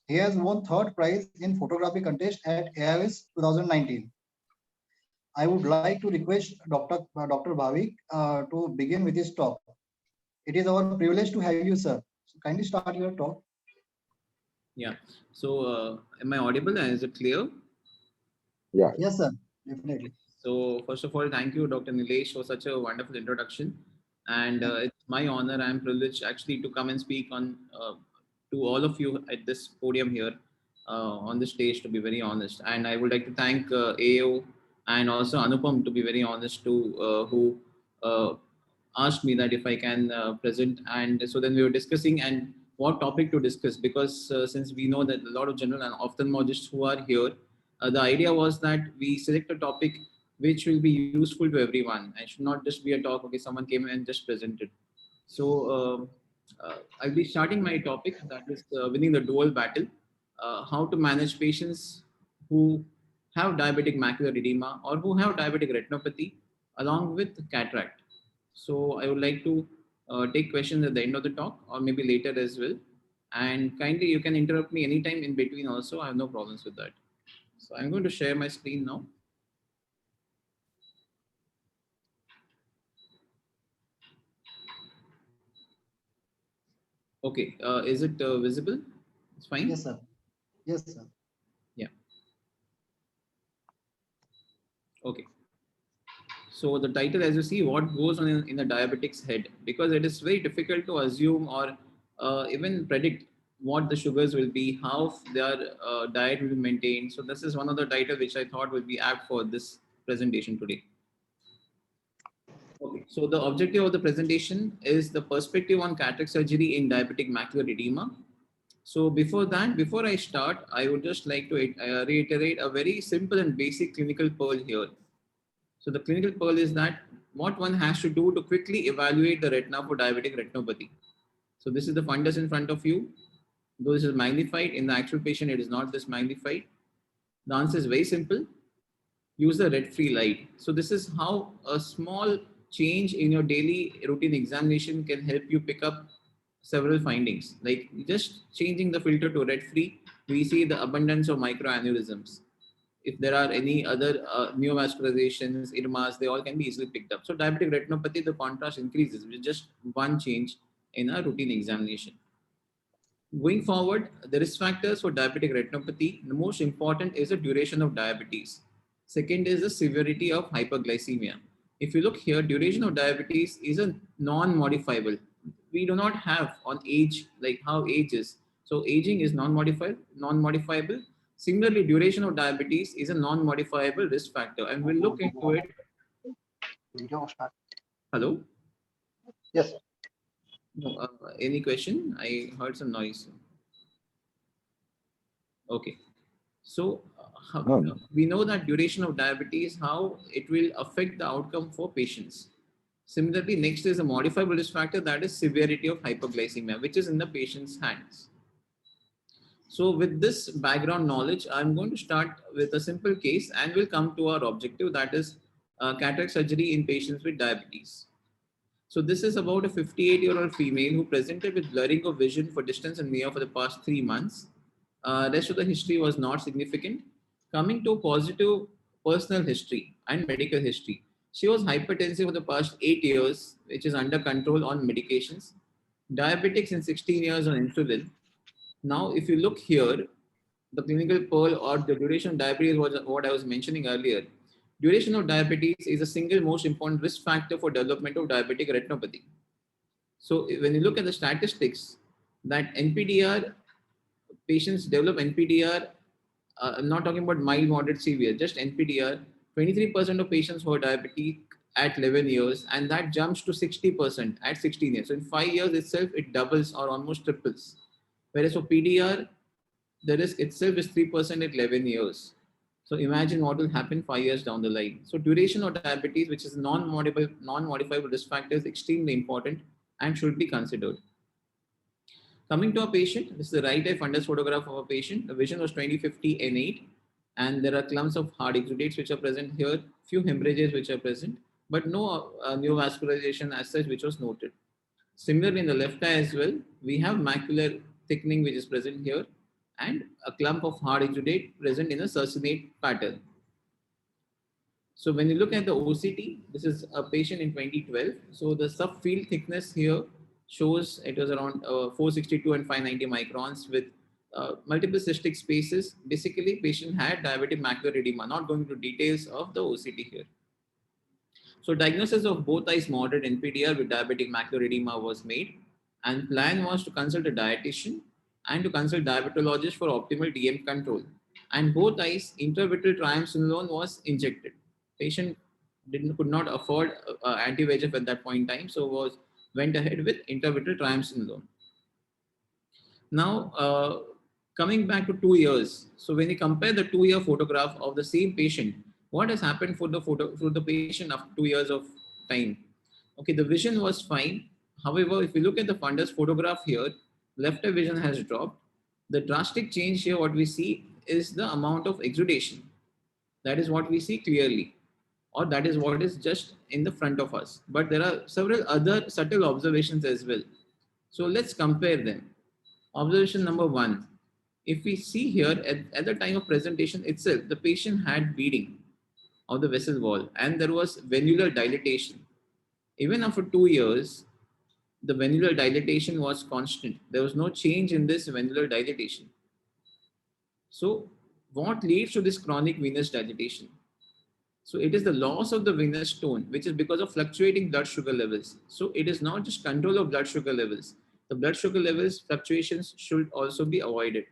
He has won third prize in photography contest at AIS 2019. I would like to request Dr. Bhavik to begin with his talk. It is our privilege to have you, sir. So kindly start your talk. Yeah. So, am I audible and is it clear? Yeah. Yes, sir. Definitely. So, first of all, thank you, Dr. Nilesh, for such a wonderful introduction. And it's my honor, I'm privileged actually to come and speak on to all of you at this podium here on the stage, to be very honest. And I would like to thank AO and also Anupam, to be very honest, who asked me that if I can present. And so then we were discussing and what topic to discuss, because since we know that a lot of general and ophthalmologists who are here, the idea was that we select a topic which will be useful to everyone and should not just be a talk, okay, someone came and just presented. So I'll be starting my topic, that is winning the dual battle, how to manage patients who have diabetic macular edema or who have diabetic retinopathy along with cataract. So I would like to take questions at the end of the talk or maybe later as well. And kindly, you can interrupt me anytime in between also. I have no problems with that. So I'm going to share my screen now. Okay, is it visible? It's fine? Yes, sir. Yes, sir. Yeah. Okay. So the title, as you see, what goes on in the diabetic's head, because it is very difficult to assume or even predict what the sugars will be, how their diet will be maintained. So this is one of the titles which I thought would be apt for this presentation today. Okay, so the objective of the presentation is the perspective on cataract surgery in diabetic macular edema. So before that, before I start, I would just like to reiterate a very simple and basic clinical pearl here. So the clinical pearl is that what one has to do to quickly evaluate the retina for diabetic retinopathy. So this is the fundus in front of you. Though this is magnified, in the actual patient, it is not this magnified. The answer is very simple. Use the red-free light. So this is how a small change in your daily routine examination can help you pick up several findings. Like just changing the filter to red-free, we see the abundance of microaneurysms. If there are any other neovascularizations, irmas, they all can be easily picked up. So diabetic retinopathy, the contrast increases with just one change in a routine examination. Going forward, the risk factors for diabetic retinopathy, the most important is the duration of diabetes. Second is the severity of hyperglycemia. If you look here, duration of diabetes is a non-modifiable. We do not have on age, like how age is. So aging is non-modifiable. Similarly, duration of diabetes is a non-modifiable risk factor, and we'll look into it. Hello? Yes. No, any question? I heard some noise. Okay. So we know that duration of diabetes, how it will affect the outcome for patients. Similarly, next is a modifiable risk factor, that is severity of hyperglycemia, which is in the patient's hands. So with this background knowledge, I'm going to start with a simple case and we'll come to our objective, that is cataract surgery in patients with diabetes. So this is about a 58-year-old female who presented with blurring of vision for distance and near for the past 3 months. Rest of the history was not significant. Coming to positive personal history and medical history. She was hypertensive for the past 8 years, which is under control on medications. Diabetic since 16 years on insulin. Now, if you look here, the clinical pearl or the duration of diabetes was what I was mentioning earlier. Duration of diabetes is the single most important risk factor for development of diabetic retinopathy. So when you look at the statistics, that NPDR, patients develop NPDR, I'm not talking about mild, moderate, severe, just NPDR, 23% of patients who are diabetic at 11 years, and that jumps to 60% at 16 years. So in 5 years itself, it doubles or almost triples. Whereas for PDR, the risk itself is 3% at 11 years. So imagine what will happen 5 years down the line. So duration of diabetes, which is non-modifiable risk factor, is extremely important and should be considered. Coming to a patient, this is the right eye fundus photograph of a patient. The vision was 20/50 N8, and there are clumps of hard exudates which are present here, few hemorrhages which are present, but no neovascularization as such which was noted. Similarly, in the left eye as well, we have macular thickening which is present here and a clump of hard exudate present in a succinate pattern. So when you look at the OCT, this is a patient in 2012. So the subfield thickness here shows it was around 462 and 590 microns with multiple cystic spaces. Basically, patient had diabetic macular edema. Not going into details of the OCT here. So diagnosis of both eyes moderate NPDR with diabetic macular edema was made, and plan was to consult a dietitian and to consult diabetologist for optimal DM control. And both eyes intravitreal triamcinolone was injected. Patient could not afford anti-VEGF at that point in time, so went ahead with intravitreal triamcinolone. Now, coming back to 2 years. So when you compare the 2-year photograph of the same patient, what has happened for the patient after 2 years of time? Okay, the vision was fine. However, if you look at the fundus photograph here, left eye vision has dropped. The drastic change here, what we see is the amount of exudation. That is what we see clearly, or that is what is just in the front of us. But there are several other subtle observations as well. So let's compare them. Observation number 1. If we see here at the time of presentation itself, the patient had bleeding of the vessel wall and there was venular dilatation. Even after 2 years, the venular dilatation was constant. There was no change in this venular dilatation. So what leads to this chronic venous dilatation? So it is the loss of the venous tone, which is because of fluctuating blood sugar levels. So it is not just control of blood sugar levels. The blood sugar levels fluctuations should also be avoided.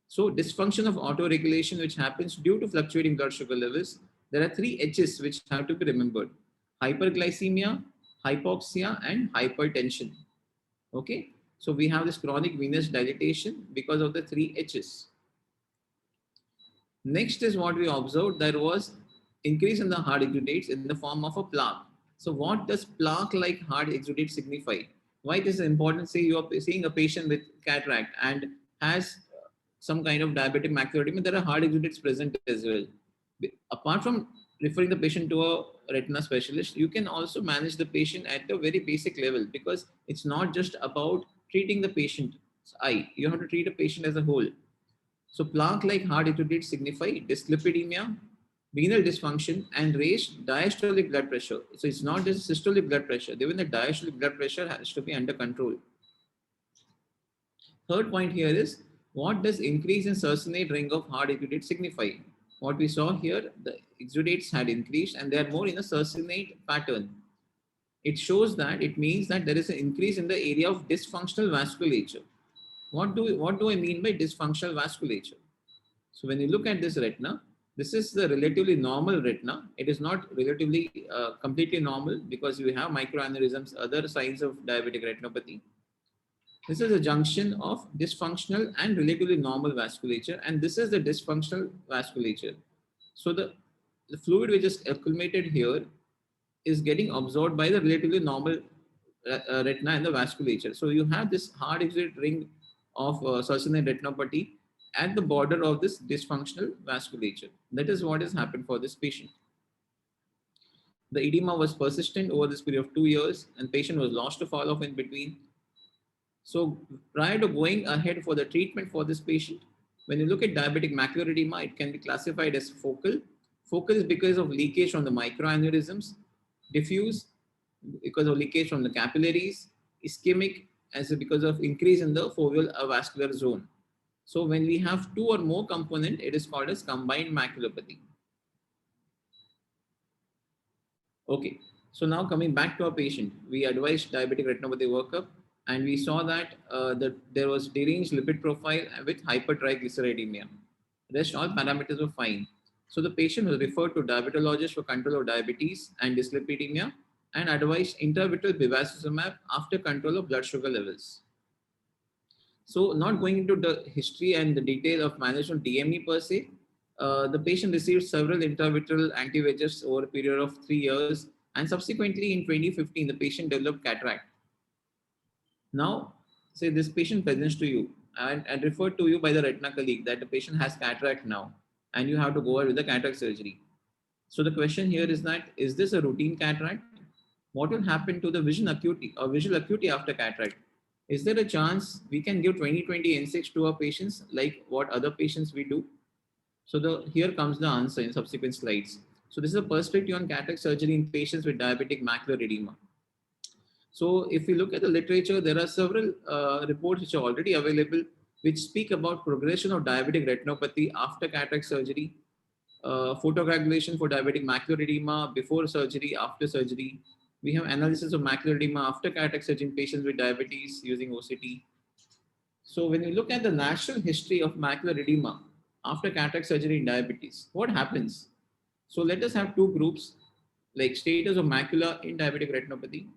So dysfunction of autoregulation, which happens due to fluctuating blood sugar levels, there are 3 H's which have to be remembered: hyperglycemia, hypoxia, and hypertension. Okay, so we have this chronic venous dilatation because of the 3 H's. Next is what we observed, there was increase in the hard exudates in the form of a plaque. So what does plaque-like hard exudate signify? Why this is important? Say you are seeing a patient with cataract and has some kind of diabetic macular edema, there are hard exudates present as well. Apart from referring the patient to a retina specialist, you can also manage the patient at a very basic level, because it's not just about treating the patient's eye. You have to treat a patient as a whole. So plaque-like hard exudates signify dyslipidemia, renal dysfunction, and raised diastolic blood pressure. So it's not just systolic blood pressure. Even the diastolic blood pressure has to be under control. Third point here is, what does increase in succinate ring of hard exudate signify? What we saw here, the exudates had increased and they are more in a succinate pattern. It shows that it means that there is an increase in the area of dysfunctional vasculature. What do I mean by dysfunctional vasculature? So when you look at this retina, this is the relatively normal retina. It is not relatively completely normal, because you have microaneurysms, other signs of diabetic retinopathy. This is a junction of dysfunctional and relatively normal vasculature, and this is the dysfunctional vasculature. So the fluid which is accumulated here is getting absorbed by the relatively normal retina and the vasculature. So you have this hard exudate ring of succinate retinopathy at the border of this dysfunctional vasculature. That is what has happened for this patient. The edema was persistent over this period of 2 years, and patient was lost to follow-up in between. So prior to going ahead for the treatment for this patient, when you look at diabetic macular edema, it can be classified as focal. Focal is because of leakage from the microaneurysms, diffuse because of leakage from the capillaries, ischemic as because of increase in the foveal avascular zone. So when we have 2 or more component, it is called as combined maculopathy. Okay, so now coming back to our patient, we advised diabetic retinopathy workup, and we saw that there was deranged lipid profile with hypertriglyceridemia. Rest all parameters were fine. So the patient was referred to diabetologist for control of diabetes and dyslipidemia, and advised intravitreal bevacizumab after control of blood sugar levels. So not going into the history and the detail of management DME per se, the patient received several intravitreal anti-VEGFs over a period of 3 years, and subsequently in 2015, the patient developed cataract. Now, say this patient presents to you and referred to you by the retina colleague that the patient has cataract now, and you have to go ahead with the cataract surgery. So the question here is that, is this a routine cataract? what will happen to the vision acuity or visual acuity after cataract? Is there a chance we can give 20/20 N6 to our patients like what other patients we do? So here comes the answer in subsequent slides. So this is a perspective on cataract surgery in patients with diabetic macular edema. So if we look at the literature, there are several reports which are already available which speak about progression of diabetic retinopathy after cataract surgery, photocoagulation for diabetic macular edema before surgery, after surgery. We have analysis of macular edema after cataract surgery in patients with diabetes using OCT. So when you look at the natural history of macular edema after cataract surgery in diabetes, what happens? So let us have two groups like status of macula in diabetic retinopathy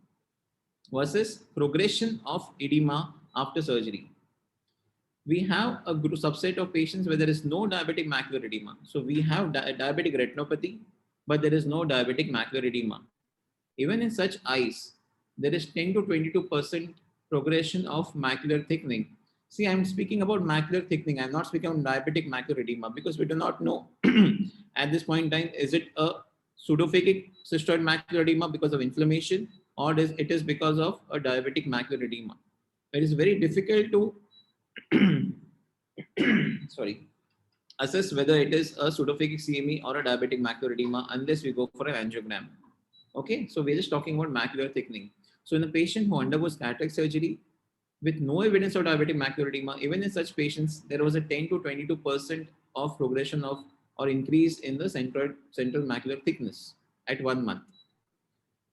versus progression of edema after surgery. We have a group subset of patients where there is no diabetic macular edema. So we have diabetic retinopathy, but there is no diabetic macular edema. Even in such eyes, there is 10 to 22% progression of macular thickening. See, I'm speaking about macular thickening. I'm not speaking about diabetic macular edema because we do not know at this point in time, is it a pseudophakic cystoid macular edema because of inflammation, or it is because of a diabetic macular edema. It is very difficult to assess whether it is a pseudophakic CME or a diabetic macular edema unless we go for an angiogram. Okay, so we're just talking about macular thickening. So in a patient who undergoes cataract surgery with no evidence of diabetic macular edema, even in such patients, there was a 10 to 22% of progression of or increase in the central macular thickness at 1 month.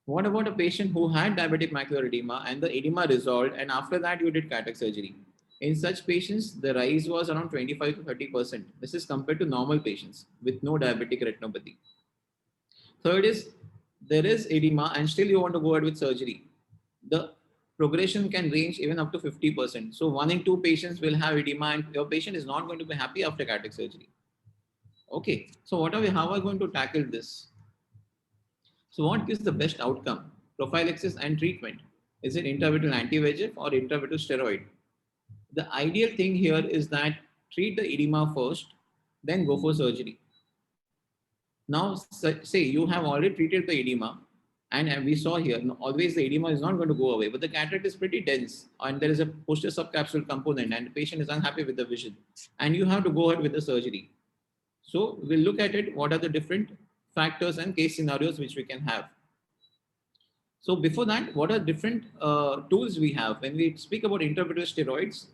What about a patient who had diabetic macular edema and the edema resolved and after that you did cataract surgery? In such patients, the rise was around 25 to 30%. This is compared to normal patients with no diabetic retinopathy. Third is, there is edema and still you want to go ahead with surgery. The progression can range even up to 50%. So 1 in 2 patients will have edema and your patient is not going to be happy after cataract surgery. Okay, so how are we going to tackle this? So what gives the best outcome? Prophylaxis and treatment. Is it intravitreal anti-VEGF or intravitreal steroid? The ideal thing here is that treat the edema first, then go for surgery. Now, say you have already treated the edema, and we saw here, always the edema is not going to go away, but the cataract is pretty dense, and there is a posterior subcapsular component, and the patient is unhappy with the vision, and you have to go ahead with the surgery. So we'll look at it, what are the different factors and case scenarios which we can have. So before that, what are different tools we have? When we speak about intravitreal steroids,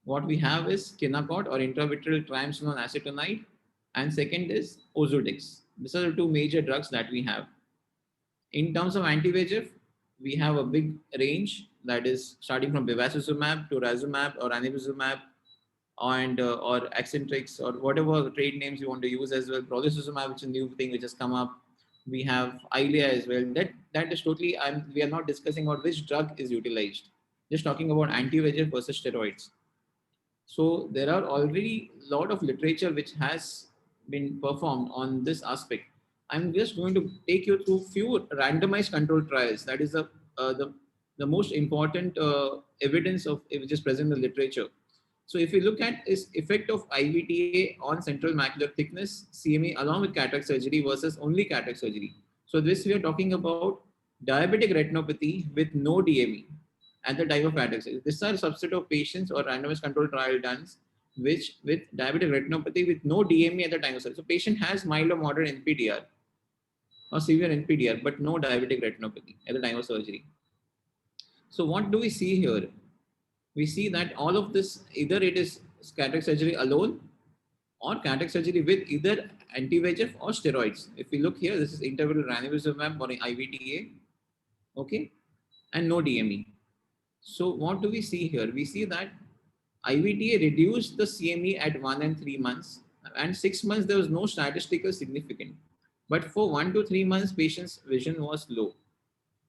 what we have is Kinacort or intravitreal triamcinolone acetonide, and second is Ozurdex. These are the two major drugs that we have. In terms of anti-VEGF, we have a big range that is starting from bevacizumab to razumab or ranibizumab and or Accentrix or whatever trade names you want to use as well. Brolucizumab, which is a new thing which has come up. We have Eylea as well. That is totally, we are not discussing about which drug is utilized. Just talking about anti-VEGF versus steroids. So there are already a lot of literature which has been performed on this aspect. I'm just going to take you through few randomized control trials. That is the most important evidence of which is present in the literature. So if you look at is effect of IVTA on central macular thickness, CME along with cataract surgery versus only cataract surgery. So this we are talking about diabetic retinopathy with no DME at the time of cataract surgery. These are a subset of patients or randomized control trial done which with diabetic retinopathy with no DME at the time of surgery. So patient has mild or moderate NPDR or severe NPDR, but no diabetic retinopathy at the time of surgery. So what do we see here? We see that all of this, either it is cataract surgery alone or cataract surgery with either anti-VEGF or steroids. If we look here, this is intravitreal ranibizumab or IVTA, okay, and no DME. So what do we see here? We see that IVTA reduced the CME at 1 and 3 months, and 6 months there was no statistical significance. But for 1 to 3 months, patient's vision was low.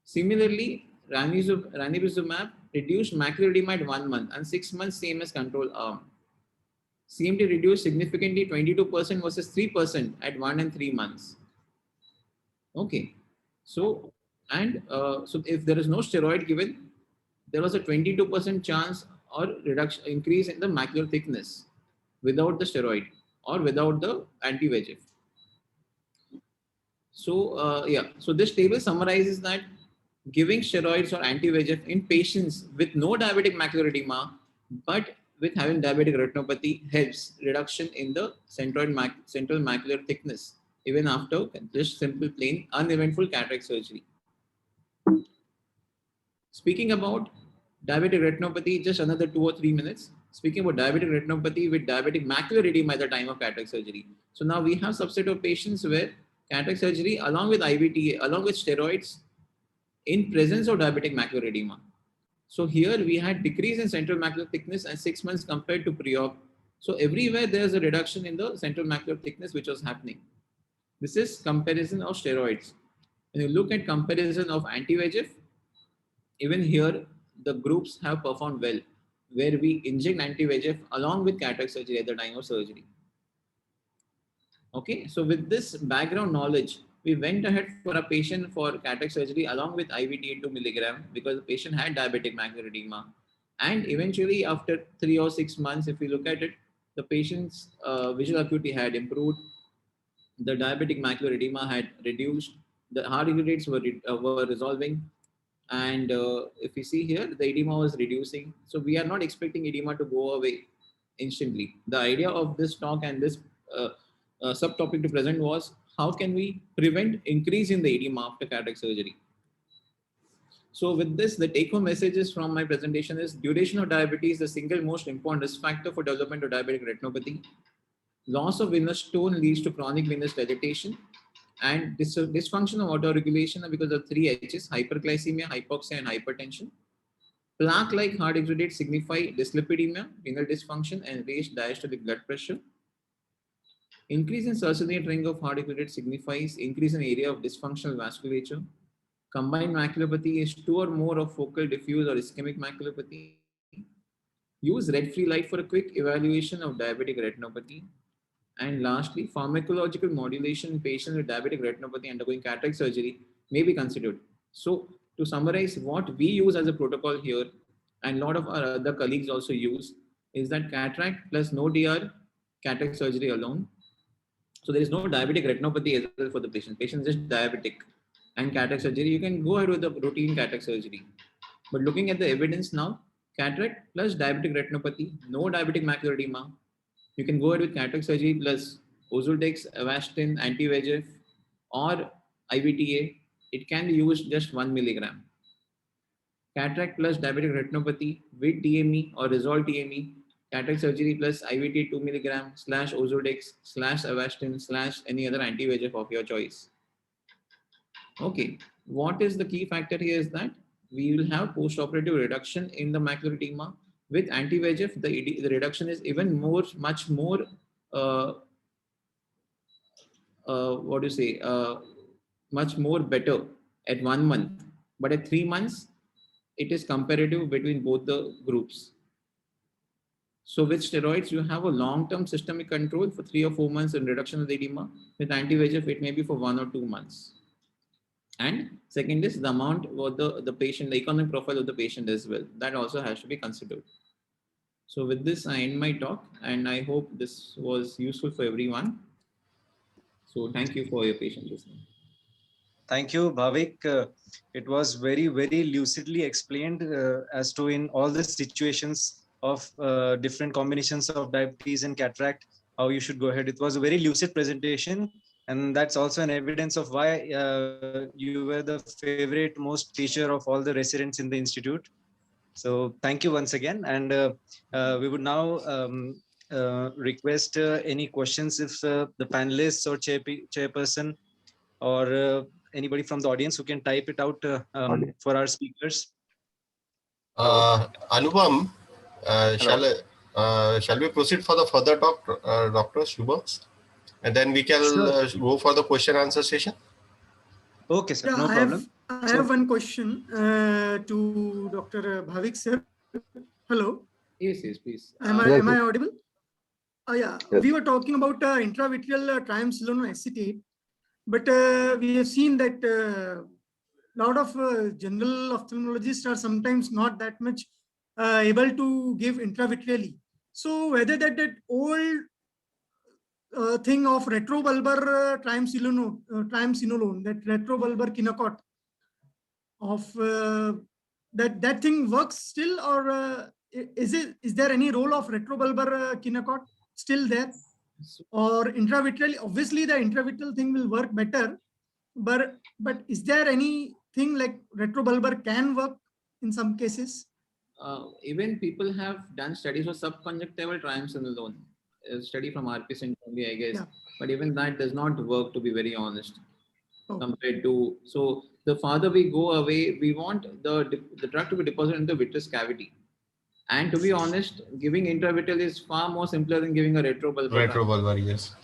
Similarly, ranibizumab reduced macular edema at 1 month and 6 months same as control arm. CMT reduced significantly 22% versus 3% at 1 and 3 months. Okay, so so if there is no steroid given, there was a 22% chance or reduction increase in the macular thickness without the steroid or without the anti-VEGF. So yeah, so this table summarizes that giving steroids or anti-VEGF in patients with no diabetic macular edema, but with having diabetic retinopathy helps reduction in the central macular thickness, even after just simple plain uneventful cataract surgery. Speaking about diabetic retinopathy, just another 2 or 3 minutes. Speaking about diabetic retinopathy with diabetic macular edema at the time of cataract surgery. So now we have subset of patients where cataract surgery along with IVT, along with steroids in presence of diabetic macular edema. So here we had decrease in central macular thickness and 6 months compared to pre-op. So everywhere there's a reduction in the central macular thickness which was happening. This is comparison of steroids. When you look at comparison of anti-VEGF, even here the groups have performed well, where we inject anti-VEGF along with cataract surgery at the time of surgery. Okay, so with this background knowledge, we went ahead for a patient for cataract surgery along with IVT 2 milligram because the patient had diabetic macular edema. And eventually after 3 or 6 months, if we look at it, the patient's visual acuity had improved. The diabetic macular edema had reduced. The hard rates were resolving. And if you see here, the edema was reducing. So we are not expecting edema to go away instantly. The idea of this talk and this subtopic to present was how can we prevent increase in the edema after cataract surgery. So with this, the take-home messages from my presentation is duration of diabetes is the single most important risk factor for development of diabetic retinopathy. Loss of venous tone leads to chronic venous dilatation and dysfunction of autoregulation because of 3 H's, hyperglycemia, hypoxia, and hypertension. Plaque-like hard exudates signify dyslipidemia, renal dysfunction, and raised diastolic blood pressure. Increase in succinate ring of hard exudates signifies increase in area of dysfunctional vasculature. Combined maculopathy is 2 or more of focal, diffuse, or ischemic maculopathy. Use red-free light for a quick evaluation of diabetic retinopathy. And lastly, pharmacological modulation in patients with diabetic retinopathy undergoing cataract surgery may be considered. So to summarize, what we use as a protocol here, and a lot of our other colleagues also use, is that cataract plus no DR, cataract surgery alone. So there is no diabetic retinopathy as well for the patient. Patient is just diabetic and cataract surgery. You can go ahead with the routine cataract surgery. But looking at the evidence now, cataract plus diabetic retinopathy, no diabetic macular edema, you can go ahead with cataract surgery plus Ozurdex, Avastin, anti-VEGF, or IVTA. It can be used just 1 milligram. Cataract plus diabetic retinopathy with DME or resolved DME, cataract surgery plus IVT 2 milligram / Ozurdex / Avastin / any other anti-VEGF of your choice. Okay, what is the key factor here is that we will have post-operative reduction in the macular edema. With anti-VEGF, the reduction is even much more, much more better at 1 month. But at 3 months, it is comparative between both the groups. So with steroids, you have a long-term systemic control for 3 or 4 months and reduction of the edema. With anti-VEGF, it may be for 1 or 2 months. And second is the amount of the patient, the economic profile of the patient as well. That also has to be considered. So with this, I end my talk, and I hope this was useful for everyone. So thank you for your patient listening. Thank you, Bhavik. It was very, very lucidly explained as to in all the situations of different combinations of diabetes and cataract, how you should go ahead. It was a very lucid presentation. And that's also an evidence of why you were the favorite most teacher of all the residents in the institute. So thank you once again. And we would now request any questions if the panelists or chairperson or anybody from the audience who can type it out for our speakers. Anupam, shall we proceed for the further talk, Dr. Shubham? And then we can go for the question answer session. Okay, sir. Yeah, No problem. I have one question to Dr. Bhavik, sir. Hello. Yes, please. Am I audible? Yeah. Yes. We were talking about intravitreal triamcinolone acetate, but we have seen that a lot of general ophthalmologists are sometimes not that much able to give intravitreally. So whether that old thing of retrobulbar triamcinolone, that retrobulbar Kinacot, of that thing works still, or is there any role of retrobulbar Kinecot still there, or intravitreal? Obviously, the intravitreal thing will work better, but is there anything like retrobulbar can work in some cases? Even people have done studies for subconjunctival triamcinolone, a study from RP Center only, I guess. Yeah. But even that does not work, to be very honest, Oh. compared to. So the farther we go away, we want the drug to be deposited in the vitreous cavity. And to be honest, giving intravitreal is far more simpler than giving a retrobulbar. Retrobulbar, yes.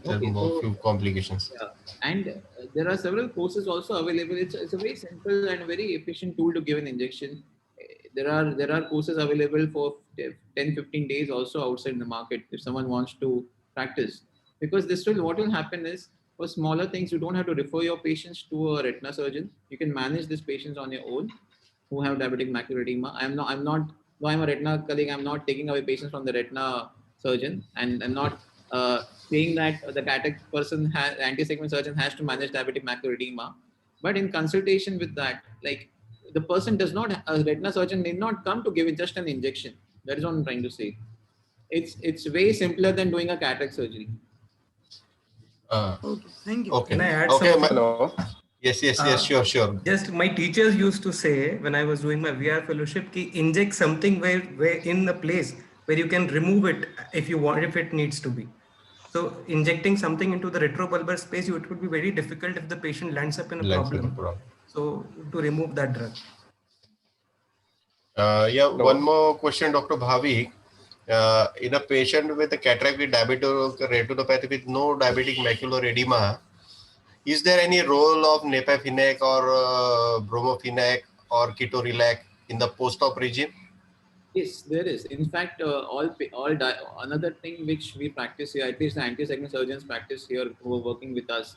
There Okay, are so, few complications. yeah. And there are several courses also available. It's a very simple and very efficient tool to give an injection. There are courses available for 10-15 days also outside in the market if someone wants to practice. Because this will, what will happen is, for smaller things, you don't have to refer your patients to a retina surgeon. You can manage these patients on your own who have diabetic macular edema. I'm not, though I'm a retina colleague, I'm not taking away patients from the retina surgeon, and I'm not saying that the cataract person, anti-segment surgeon has to manage diabetic macular edema. But in consultation with that, like, the person does not, a retina surgeon need not come to give it just an injection. That is what I'm trying to say. It's way simpler than doing a cataract surgery. Okay, thank you. Okay. Can I add Okay, something? Hello. Yes, sure. Just my teachers used to say when I was doing my VR fellowship, ki inject something where in the place where you can remove it if you want, if it needs to be. So injecting something into the retrobulbar space, it would be very difficult if the patient lands up in a problem. So to remove that drug. One more question, Dr. Bhavik. In a patient with a cataract with diabetic retinopathy with no diabetic macular edema, is there any role of Nepafenec or Bromophenec or Ketorelac in the post-op regime? Yes, there is. In fact, another thing which we practice here, at least the anti-segment surgeons practice here who are working with us,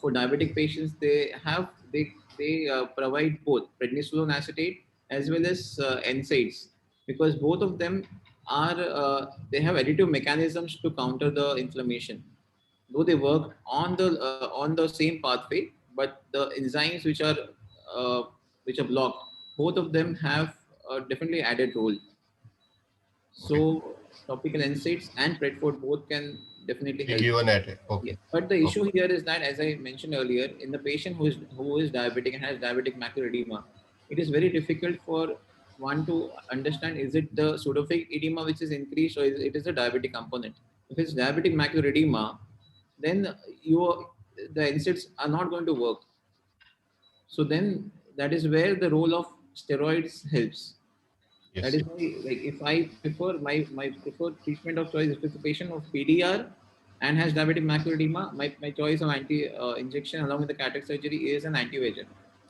for diabetic patients, they provide both prednisolone acetate as well as NSAIDs, because both of them are they have additive mechanisms to counter the inflammation. Though they work on the same pathway, but the enzymes which are blocked, both of them have a definitely added role. So topical NSAIDs and Predford both can definitely help. Given at it. Okay. Yeah. But the issue here is that, as I mentioned earlier, in the patient who is diabetic and has diabetic macular edema, it is very difficult for one to understand, is it the pseudophakic edema which is increased, or it is a diabetic component. If it's diabetic macular edema, then the NSAIDs are not going to work. So then that is where the role of steroids helps. Yes. That is why, like, if I prefer my preferred treatment of choice, if it's a patient of PDR and has diabetic macular edema, my choice of injection along with the cataract surgery is an anti-VEGF.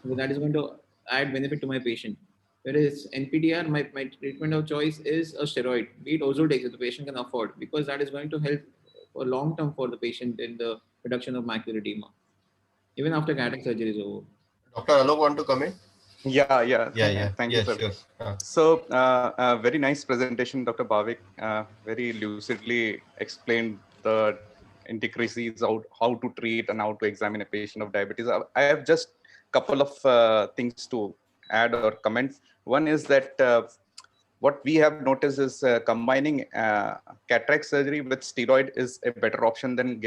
So that is going to add benefit to my patient. Whereas NPDR, my treatment of choice is a steroid, be it Ozurdex if the patient can afford, because that is going to help for long term for the patient in the reduction of macular edema, even after cataract surgery is over. Dr. Alok, want to come in? Yeah. Thank you, sir. Sure. So, very nice presentation, Dr. Bhavik. Very lucidly explained the intricacies of how to treat and how to examine a patient of diabetes. I have just a couple of things to add or comment. One is that what we have noticed is combining cataract surgery with steroid is a better option than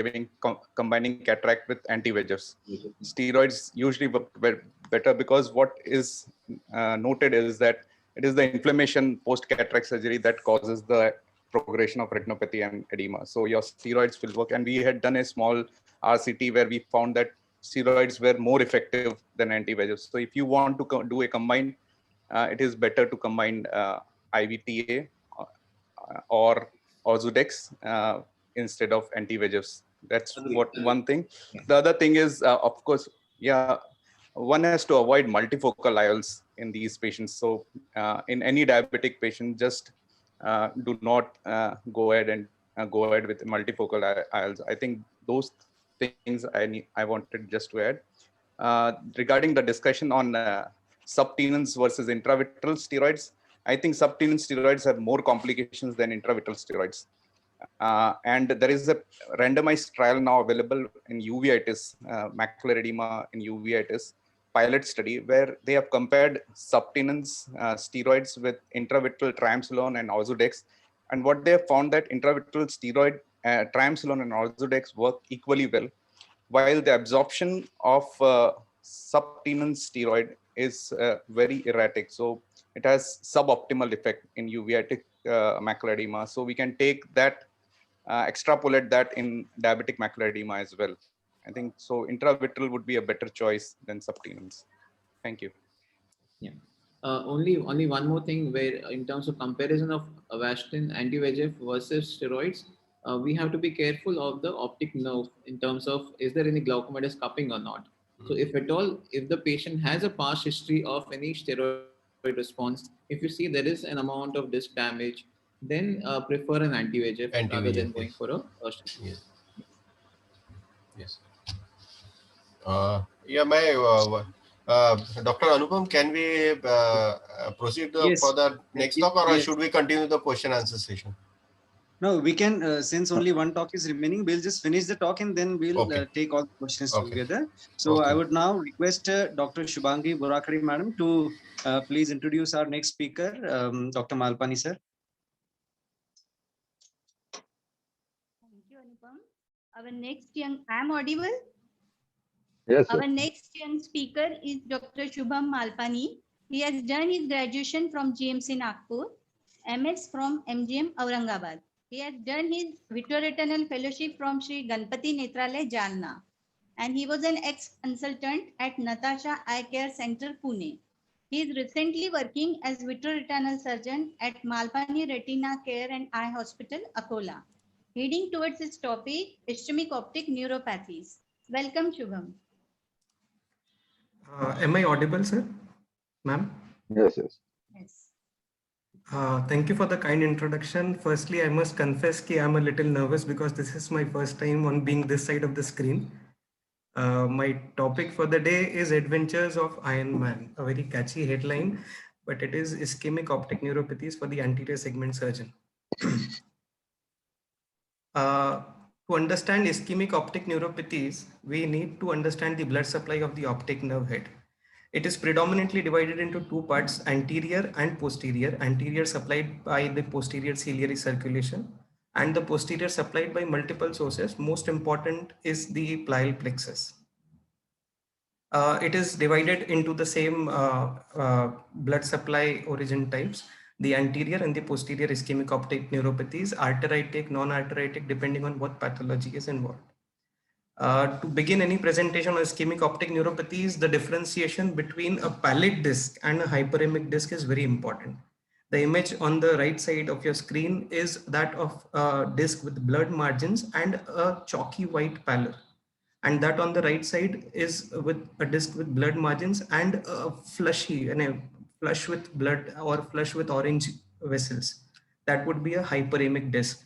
combining cataract with anti-VEGFs. Steroids usually work better because what is noted is that it is the inflammation post-cataract surgery that causes the progression of retinopathy and edema. So your steroids will work. And we had done a small RCT where we found that steroids were more effective than anti-VEGFs. So if you want to do a combined, it is better to combine IVTA or Ozurdex instead of anti-VEGFs. That's one thing. The other thing is, of course, one has to avoid multifocal IOLs in these patients. So in any diabetic patient, just do not go ahead with multifocal IOLs. I think those things I wanted just to add. Regarding the discussion on subtenons versus intravitreal steroids, I think subtenon steroids have more complications than intravitreal steroids. And there is a randomized trial now available in uveitis, macular edema in uveitis, pilot study where they have compared subtenance steroids with intravitreal triamcinolone and Ozurdex. And what they have found that intravitreal steroid, triamcinolone and Ozurdex work equally well, while the absorption of subtenance steroid is very erratic. So it has suboptimal effect in uveitic macular edema. So we can take that, extrapolate that in diabetic macular edema as well. I think so intravitreal would be a better choice than subtenance. Thank you. Yeah. Only one more thing, where in terms of comparison of Avastin anti-VEGF versus steroids, we have to be careful of the optic nerve in terms of is there any glaucomatous cupping or not. So if at all, if the patient has a past history of any steroid response, if you see there is an amount of disc damage, then prefer an anti-VEGF rather than going for a steroid. Yes. Yes. Yeah, Dr. Anupam, can we proceed for the next talk, or should we continue the question answer session? No, we can, since only one talk is remaining, we'll just finish the talk and then we'll take all the questions together. So I would now request Dr. Shubhangi Burakari madam to please introduce our next speaker, Dr. Malpani sir. Thank you, Anupam. Our next I'm audible? Yes, Our next young speaker is Dr. Shubham Malpani. He has done his graduation from GMC Nagpur, MS from MGM Aurangabad. He has done his Vitreoretinal Fellowship from Sri Ganpati Netralaya, Jalna. And he was an ex-consultant at Natasha Eye Care Center, Pune. He is recently working as vitreoretinal surgeon at Malpani Retina Care and Eye Hospital, Akola, heading towards his topic, ischemic optic neuropathies. Welcome, Shubham. Am I audible, sir? Ma'am? Yes, yes. Yes. Thank you for the kind introduction. Firstly, I must confess that I'm a little nervous because this is my first time on being this side of the screen. My topic for the day is Adventures of Iron Man, a very catchy headline, but it is ischemic optic neuropathies for the anterior segment surgeon. To understand ischemic optic neuropathies, we need to understand the blood supply of the optic nerve head. It is predominantly divided into two parts, anterior and posterior. Anterior supplied by the posterior ciliary circulation and the posterior supplied by multiple sources. Most important is the plial plexus. It is divided into the same blood supply origin types, the anterior and the posterior ischemic optic neuropathies, arteritic, non-arteritic, depending on what pathology is involved. To begin any presentation on ischemic optic neuropathies, the differentiation between a pallid disc and a hyperemic disc is very important. The image on the right side of your screen is that of a disc with blurred margins and a chalky white pallor. And that on the right side is with a disc with blurred margins and a flushy, and a flush with blood or flush with orange vessels. That would be a hyperemic disc.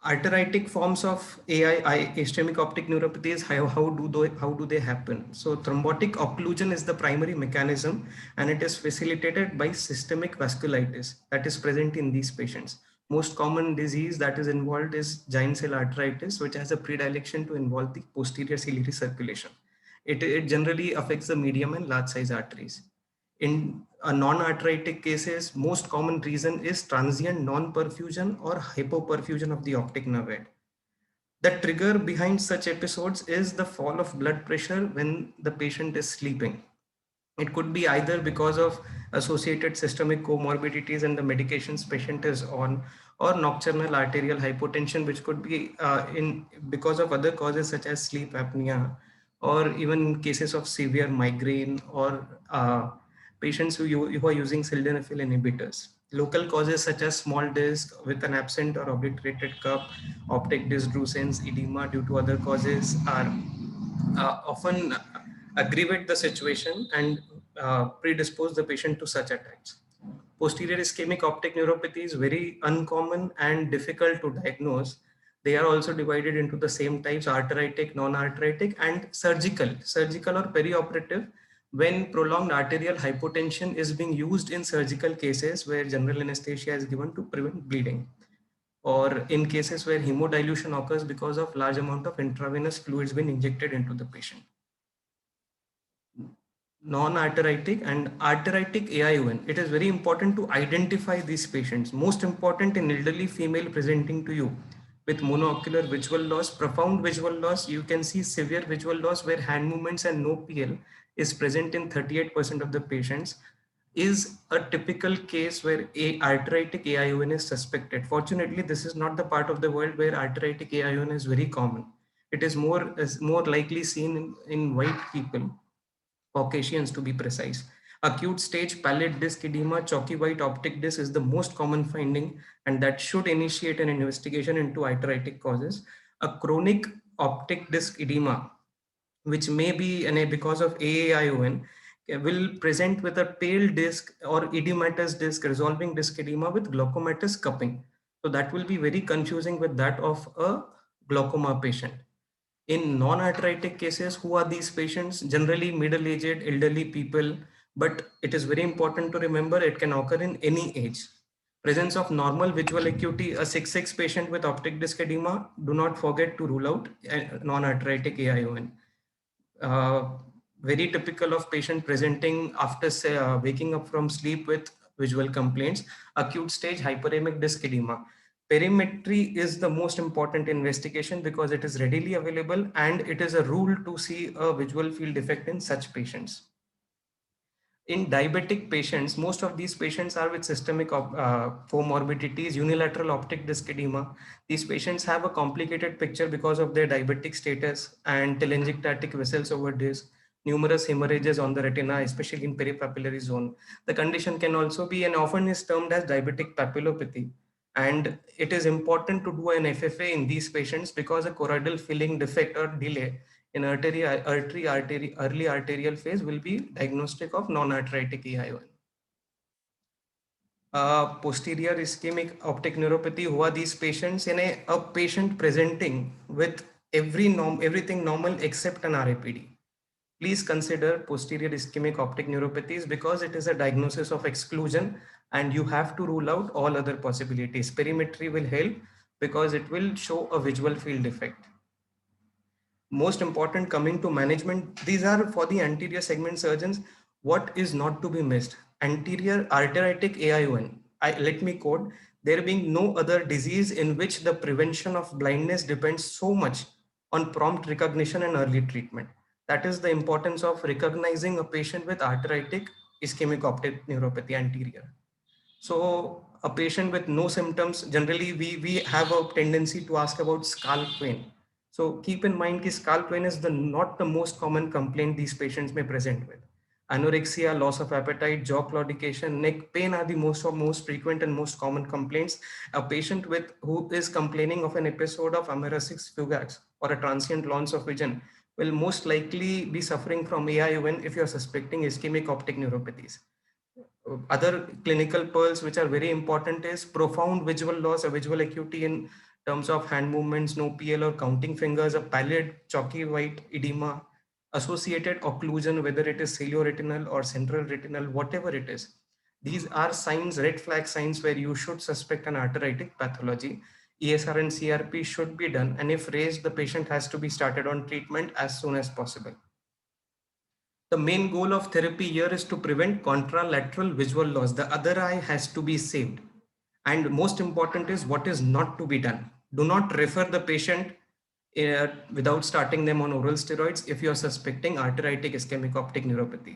Arteritic forms of AI, ischemic optic neuropathies, how do they happen? So thrombotic occlusion is the primary mechanism, and it is facilitated by systemic vasculitis that is present in these patients. Most common disease that is involved is giant cell arteritis, which has a predilection to involve the posterior ciliary circulation. It generally affects the medium and large size arteries. In non-arteritic cases, most common reason is transient non-perfusion or hypoperfusion of the optic nerve head. The trigger behind such episodes is the fall of blood pressure when the patient is sleeping. It could be either because of associated systemic comorbidities and the medications patient is on, or nocturnal arterial hypotension, which could be because of other causes such as sleep apnea, or even cases of severe migraine, or patients who are using sildenafil inhibitors. Local causes such as small disc with an absent or obliterated cup, optic disc drusense, edema due to other causes are often aggravate the situation and predispose the patient to such attacks. Posterior ischemic optic neuropathy is very uncommon and difficult to diagnose. They are also divided into the same types, arteritic, non-arteritic, and surgical or perioperative, when prolonged arterial hypotension is being used in surgical cases where general anesthesia is given to prevent bleeding, or in cases where hemodilution occurs because of large amount of intravenous fluids being injected into the patient. non-arteritic and arteritic AION. It is very important to identify these patients. Most important in elderly female presenting to you with monocular visual loss, profound visual loss. You can see severe visual loss where hand movements and no PL is present in 38% of the patients, is a typical case where a arteritic AION is suspected. Fortunately, this is not the part of the world where arteritic AION is very common. It is more likely seen in white people, Caucasians to be precise. Acute stage pallid disc edema, chalky white optic disc is the most common finding, and that should initiate an investigation into arteritic causes. A chronic optic disc edema, which may be because of AAION, will present with a pale disc or edematous disc, resolving disc edema with glaucomatous cupping. So that will be very confusing with that of a glaucoma patient. In non-arteritic cases, who are these patients? Generally middle-aged, elderly people, but it is very important to remember it can occur in any age. Presence of normal visual acuity, a 6'6" patient with optic disc edema, do not forget to rule out non-arteritic AION. Very typical of patient presenting after waking up from sleep with visual complaints, acute stage hyperemic disc edema. Perimetry is the most important investigation because it is readily available and it is a rule to see a visual field defect in such patients. In diabetic patients, most of these patients are with systemic comorbidities, unilateral optic disc edema. These patients have a complicated picture because of their diabetic status and telangiectatic vessels over disc, numerous hemorrhages on the retina, especially in peripapillary zone. The condition can also be and often is termed as diabetic papillopathy. And it is important to do an FFA in these patients because a choroidal filling defect or delay in early arterial phase will be diagnostic of non-arteritic AION. Posterior ischemic optic neuropathy, who are these patients? In a patient presenting with everything normal except an RAPD. Please consider posterior ischemic optic neuropathies because it is a diagnosis of exclusion and you have to rule out all other possibilities. Perimetry will help because it will show a visual field defect. Most important, coming to management, these are for the anterior segment surgeons. What is not to be missed? Anterior arteritic AION. Let me quote, there being no other disease in which the prevention of blindness depends so much on prompt recognition and early treatment. That is the importance of recognizing a patient with arteritic ischemic optic neuropathy anterior. So a patient with no symptoms, generally we have a tendency to ask about scalp pain. So keep in mind that scalp pain is not the most common complaint these patients may present with. Anorexia, loss of appetite, jaw claudication, neck pain are the most frequent and most common complaints. A patient who is complaining of an episode of Amara-6 fugax or a transient loss of vision will most likely be suffering from AION if you're suspecting ischemic optic neuropathies. Other clinical pearls which are very important is profound visual loss, a visual acuity in terms of hand movements, no PL or counting fingers, a pallid chalky white edema, associated occlusion, whether it is cilioretinal or central retinal, whatever it is. These are signs, red flag signs where you should suspect an arteritic pathology. ESR and CRP should be done, and if raised, the patient has to be started on treatment as soon as possible. The main goal of therapy here is to prevent contralateral visual loss. The other eye has to be saved. And most important is what is not to be done. Do not refer the patient without starting them on oral steroids if you are suspecting arteritic ischemic optic neuropathy.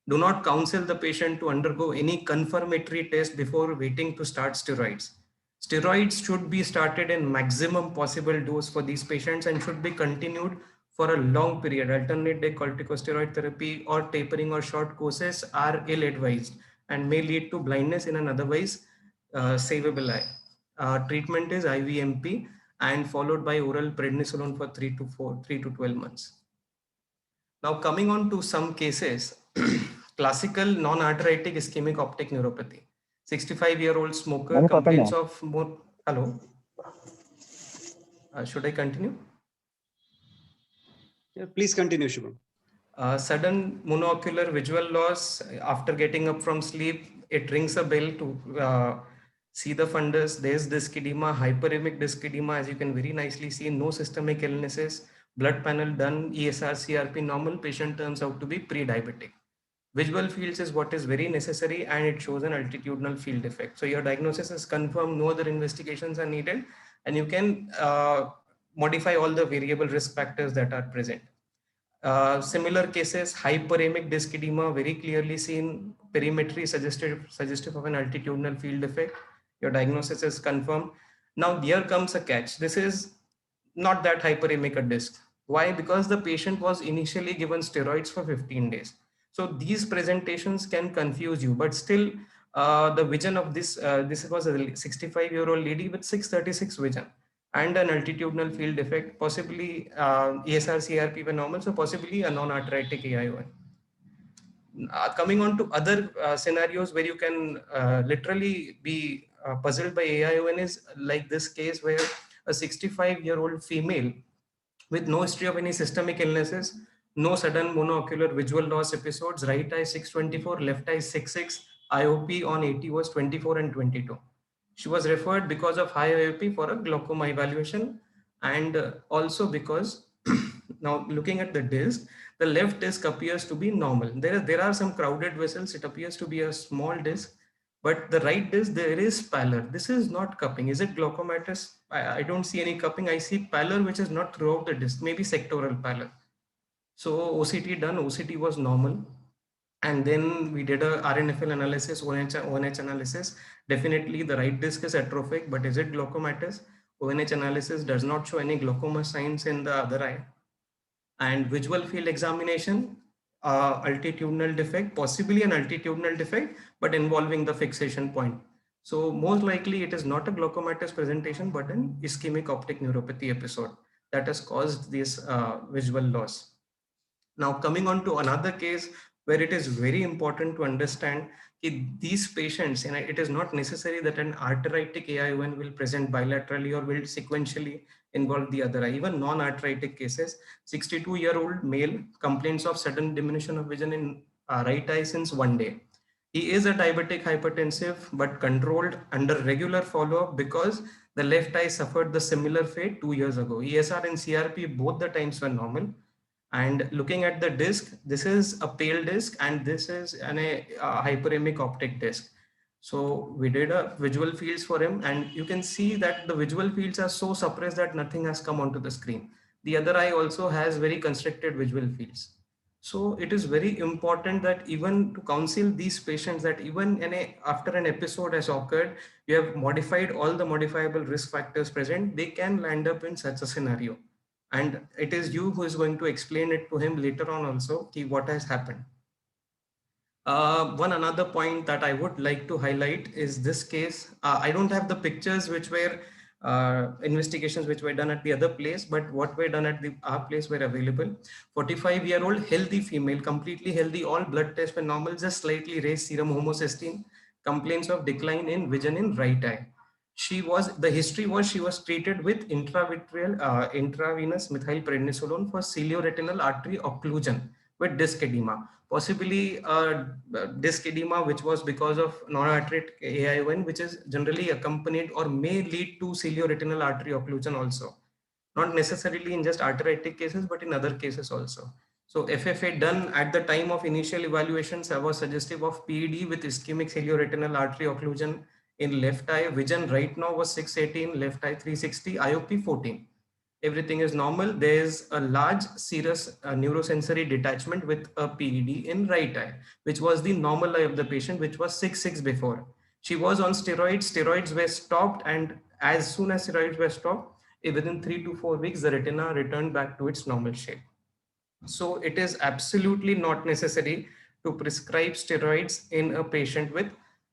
Do not counsel the patient to undergo any confirmatory test before waiting to start steroids. Steroids should be started in maximum possible dose for these patients and should be continued for a long period. Alternate day corticosteroid therapy or tapering or short courses are ill-advised and may lead to blindness in an otherwise savable eye. Treatment is IVMP and followed by oral prednisolone for 3 to 12 months. Now coming on to some cases, classical non-arteritic ischemic optic neuropathy. 65-year-old smoker complains of more. Hello. Should I continue? Yeah, please continue, Shubham. Sudden monocular visual loss after getting up from sleep. It rings a bell to see the fundus. There's disc edema, hyperemic disc edema, as you can very nicely see. No systemic illnesses. Blood panel done, ESR, CRP normal. Patient turns out to be pre-diabetic. Visual fields is what is very necessary, and it shows an altitudinal field effect. So your diagnosis is confirmed, no other investigations are needed, and you can modify all the variable risk factors that are present. Similar cases, hyperemic disc edema, very clearly seen, perimetry suggestive of an altitudinal field effect. Your diagnosis is confirmed. Now here comes a catch. This is not that hyperemic a disc. Why? Because the patient was initially given steroids for 15 days. So these presentations can confuse you, but still the vision of this was a 65-year-old lady with 636 vision and an altitudinal field effect, possibly ESR CRP were normal, so possibly a non-arthritic AION. Coming on to other scenarios where you can literally be puzzled by AION is like this case where a 65-year-old female with no history of any systemic illnesses, no sudden monoocular visual loss episodes, right eye 624, left eye 66, IOP on 80 was 24 and 22. She was referred because of high IOP for a glaucoma evaluation, and also because now looking at the disc, the left disc appears to be normal. There are some crowded vessels. It appears to be a small disc, but the right disc, there is pallor. This is not cupping. Is it glaucomatous? I don't see any cupping. I see pallor, which is not throughout the disc, maybe sectoral pallor. So OCT done, OCT was normal. And then we did a RNFL analysis, ONH analysis. Definitely the right disc is atrophic, but is it glaucomatous? ONH analysis does not show any glaucoma signs in the other eye. And visual field examination, altitudinal defect, possibly an altitudinal defect, but involving the fixation point. So most likely it is not a glaucomatous presentation, but an ischemic optic neuropathy episode that has caused this visual loss. Now coming on to another case where it is very important to understand these patients, and it is not necessary that an arthritic AION will present bilaterally or will sequentially involve the other eye. Even non-arthritic cases, 62-year-old male complains of sudden diminution of vision in right eye since 1 day. He is a diabetic hypertensive, but controlled under regular follow-up because the left eye suffered the similar fate 2 years ago. ESR and CRP, both the times were normal. And looking at the disc, this is a pale disc and this is a hyperemic optic disc. So we did a visual fields for him, and you can see that the visual fields are so suppressed that nothing has come onto the screen. The other eye also has very constricted visual fields. So it is very important that even to counsel these patients that even after an episode has occurred, you have modified all the modifiable risk factors present, they can land up in such a scenario. And it is you who is going to explain it to him later on also, what has happened. One another point that I would like to highlight is this case. I don't have the pictures which were investigations which were done at the other place, but what were done at our place were available. 45-year-old healthy female, completely healthy, all blood tests were normal, just slightly raised serum homocysteine, complaints of decline in vision in right eye. The history was she was treated with intravenous methylprednisolone for cilio-retinal artery occlusion with disc edema, possibly disc edema which was because of non-arthritic AION, which is generally accompanied or may lead to cilio-retinal artery occlusion also. Not necessarily in just arthritic cases, but in other cases also. So FFA done at the time of initial evaluations was suggestive of PED with ischemic cilio-retinal artery occlusion in left eye. Vision right now was 618, left eye 360, IOP 14. Everything is normal. There is a large serous neurosensory detachment with a PED in right eye, which was the normal eye of the patient, which was 6.6 before. She was on steroids. Steroids were stopped, and as soon as steroids were stopped, within 3 to 4 weeks, the retina returned back to its normal shape. So it is absolutely not necessary to prescribe steroids in a patient with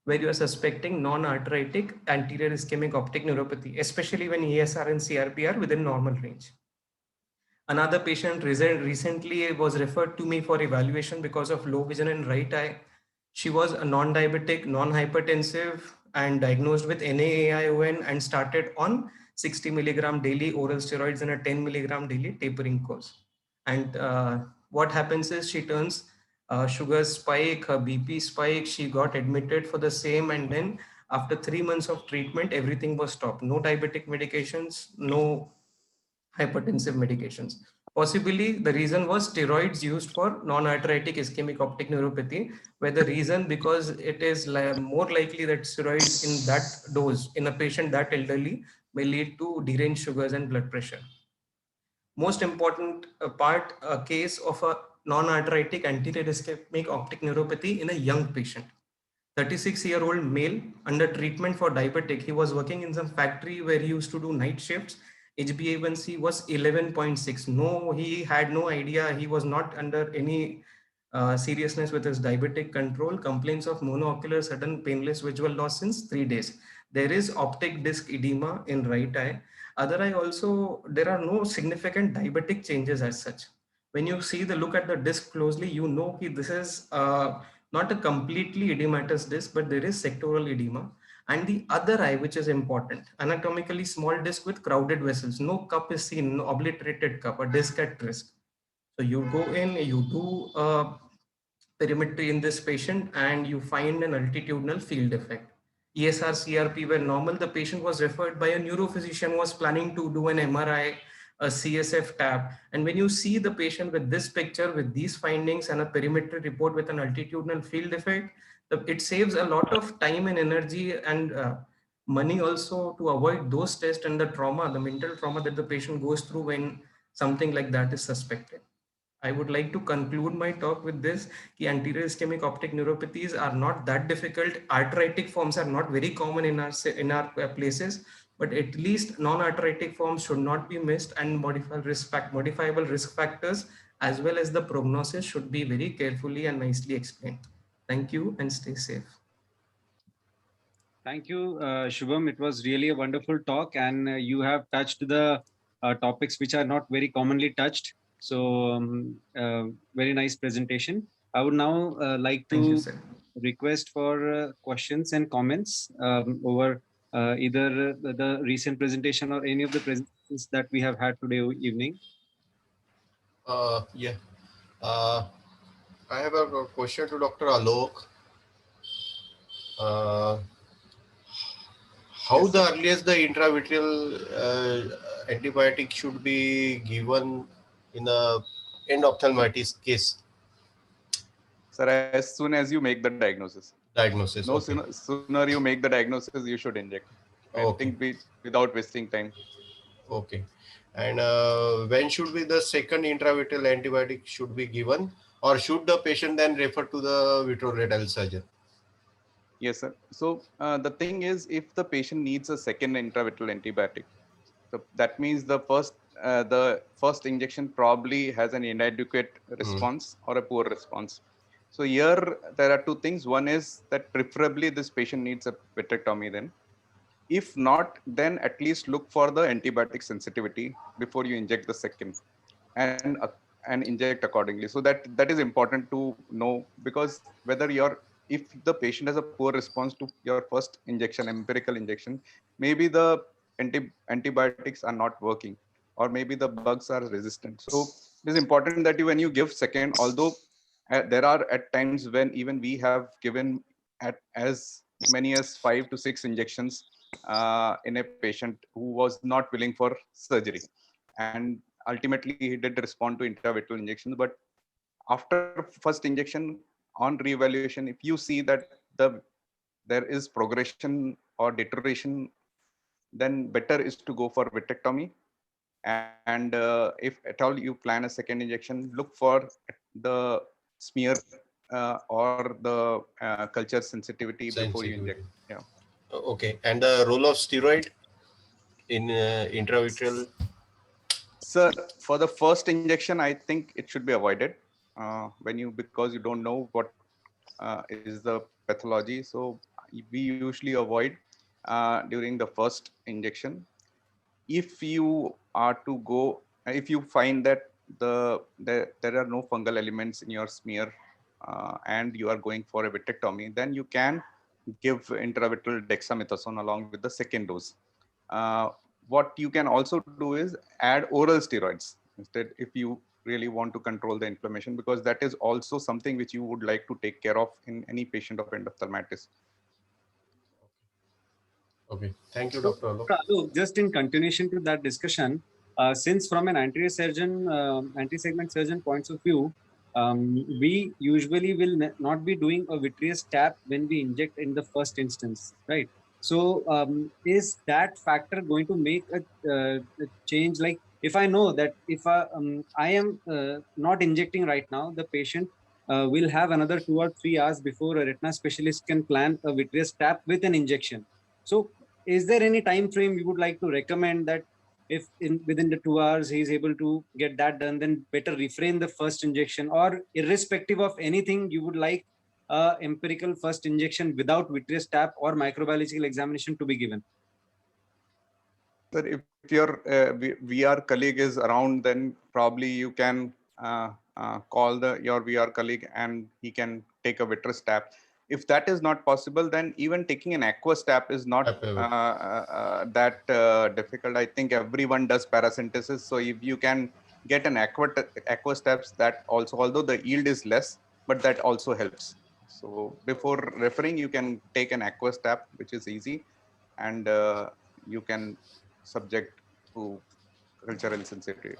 where you are suspecting non-arthritic anterior ischemic optic neuropathy, especially when ESR and CRP are within normal range. Another patient recently was referred to me for evaluation because of low vision in right eye. She was a non-diabetic, non-hypertensive, and diagnosed with NAION and started on 60 milligram daily oral steroids and a 10 milligram daily tapering course. And what happens is she turns sugar spike, her BP spike, she got admitted for the same, and then after 3 months of treatment, everything was stopped. No diabetic medications, no hypertensive medications. Possibly the reason was steroids used for non-arteritic ischemic optic neuropathy, where the reason because it is more likely that steroids in that dose in a patient that elderly may lead to deranged sugars and blood pressure. Most important case of a non-arteritic anterior ischemic optic neuropathy in a young patient. 36-year-old male under treatment for diabetic. He was working in some factory where he used to do night shifts. HbA1c was 11.6. No, he had no idea. He was not under any seriousness with his diabetic control. Complaints of monoocular sudden painless visual loss since 3 days. There is optic disc edema in right eye. Other eye also, there are no significant diabetic changes as such. When you see the look at the disc closely, you know this is not a completely edematous disc, but there is sectoral edema. And the other eye, which is important, anatomically small disc with crowded vessels. No cup is seen, no obliterated cup, a disc at rest. So you go in, you do perimetry in this patient, and you find an altitudinal field effect. ESR, CRP were normal. The patient was referred by a neurophysician, was planning to do an MRI, a CSF tab. And when you see the patient with this picture, with these findings and a perimetry report with an altitudinal field effect, it saves a lot of time and energy and money also to avoid those tests and the trauma, the mental trauma that the patient goes through when something like that is suspected. I would like to conclude my talk with this. The anterior ischemic optic neuropathies are not that difficult. Arteritic forms are not very common in our places, but at least non-arteritic forms should not be missed, and modifiable risk factors as well as the prognosis should be very carefully and nicely explained. Thank you and stay safe. Thank you, Shubham. It was really a wonderful talk, and you have touched the topics which are not very commonly touched. So very nice presentation. I would now like to request for questions and comments over either the recent presentation or any of the presentations that we have had today evening. Yeah. I have a question to Dr. Alok. How the earliest the intravitreal antibiotic should be given in a endophthalmitis case? Sir, as soon as you make the diagnosis. Diagnosis. No, okay. sooner you make the diagnosis, you should inject. I think without wasting time. Okay. And when should be the second intravitreal antibiotic should be given, or should the patient then refer to the vitreoretinal surgeon? Yes, sir. So the thing is, if the patient needs a second intravitreal antibiotic, so that means the first injection probably has an inadequate response or a poor response. So here there are two things. One is that preferably this patient needs a vitrectomy then. If not, then at least look for the antibiotic sensitivity before you inject the second, and inject accordingly. So that is important to know, because if the patient has a poor response to your first injection, empirical injection, maybe the antibiotics are not working, or maybe the bugs are resistant. So it is important that when you give second, although there are at times when even we have given at as many as 5 to 6 injections in a patient who was not willing for surgery, and ultimately he did respond to intravitreal injections. But after first injection, on reevaluation, if you see that there is progression or deterioration, then better is to go for vitrectomy. And if at all you plan a second injection, look for the smear or the culture sensitivity before you inject. Yeah. Okay. And the role of steroid in intravitreal? Sir, for the first injection, I think it should be avoided because you don't know what is the pathology. So we usually avoid during the first injection. If you are to go, if you find that there are no fungal elements in your smear and you are going for a vitrectomy, then you can give intravitreal dexamethasone along with the second dose. What you can also do is add oral steroids instead, if you really want to control the inflammation, because that is also something which you would like to take care of in any patient of endophthalmitis. Okay, thank you, Dr. Alok. Just in continuation to that discussion, since from an anterior surgeon, anti-segment surgeon points of view, we usually will not be doing a vitreous tap when we inject in the first instance, right? So is that factor going to make a change? Like if I know that if I am not injecting right now, the patient will have another 2 or 3 hours before a retina specialist can plan a vitreous tap with an injection. So is there any time frame you would like to recommend that if within the 2 hours he is able to get that done, then better refrain the first injection, or irrespective of anything, you would like empirical first injection without vitreous tap or microbiological examination to be given? Sir, if your VR colleague is around, then probably you can call your VR colleague and he can take a vitreous tap. If that is not possible, then even taking an aqueous tap is not that difficult. I think everyone does paracentesis. So if you can get an aqueous taps, that also, although the yield is less, but that also helps. So before referring, you can take an aqueous tap, which is easy, and you can subject to cultural sensitivity.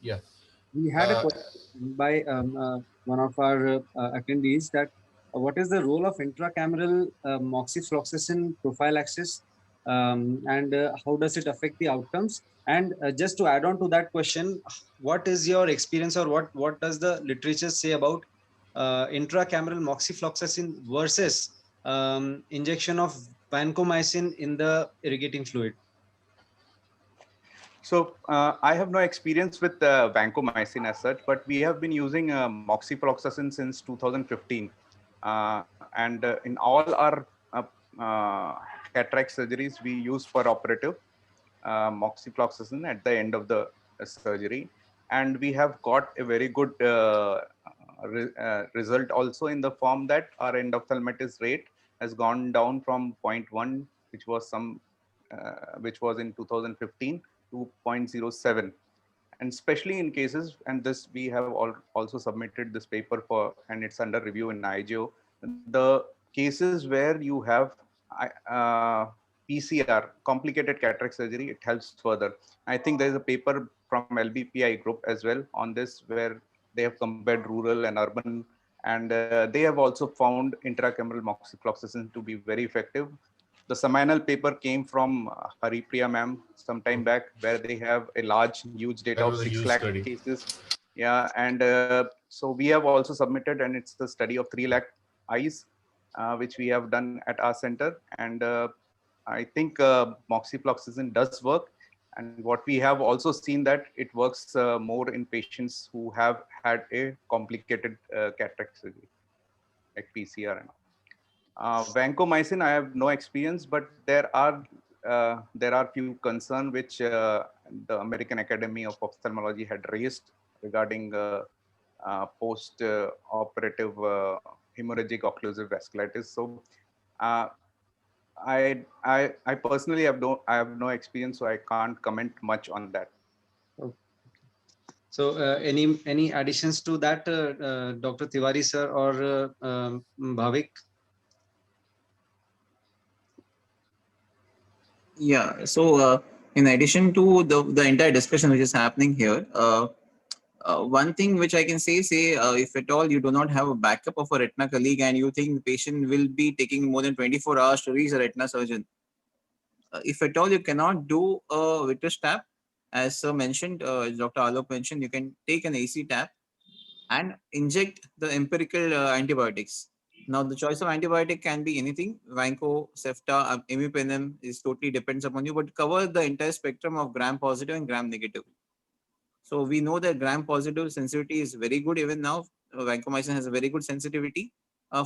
Yeah. We had a question by one of our attendees that what is the role of intracameral moxifloxacin prophylaxis and how does it affect the outcomes? And just to add on to that question, what is your experience, or what does the literature say about intracameral moxifloxacin versus injection of vancomycin in the irrigating fluid? So I have no experience with vancomycin as such, but we have been using moxifloxacin since 2015. And in all our cataract surgeries, we use perioperative moxifloxacin at the end of the surgery. And we have got a very good result also in the form that our endophthalmitis rate has gone down from 0.1, which was in 2015, to 0.07. And especially in cases, and this we have also submitted this paper for, and it's under review in IGO, the cases where you have PCR, complicated cataract surgery, it helps further. I think there is a paper from LBPI group as well on this, where they have compared rural and urban, and they have also found intracameral moxifloxacin to be very effective. The seminal paper came from Haripriya ma'am some time back, where they have a huge data of 6 lakh cases. Yeah, and so we have also submitted, and it's the study of 3 lakh eyes, which we have done at our center. And I think moxifloxacin does work. And what we have also seen that it works more in patients who have had a complicated cataract surgery, like PCR and all. Vancomycin, I have no experience, but there are few concerns which the American Academy of Ophthalmology had raised regarding post-operative hemorrhagic occlusive vasculitis. So I personally have no experience, so I can't comment much on that. So any additions to that, Dr. Tiwari sir or Bhavik? Yeah, so in addition to the entire discussion which is happening here, one thing which I can say, if at all you do not have a backup of a retina colleague and you think the patient will be taking more than 24 hours to reach a retina surgeon, if at all you cannot do a vitreous tap, as mentioned, Dr. Alok mentioned, you can take an AC tap and inject the empirical antibiotics. Now, the choice of antibiotic can be anything. Vanco, Cefta, Imipenem is totally depends upon you, but cover the entire spectrum of gram-positive and gram-negative. So we know that gram-positive sensitivity is very good even now. Vancomycin has a very good sensitivity.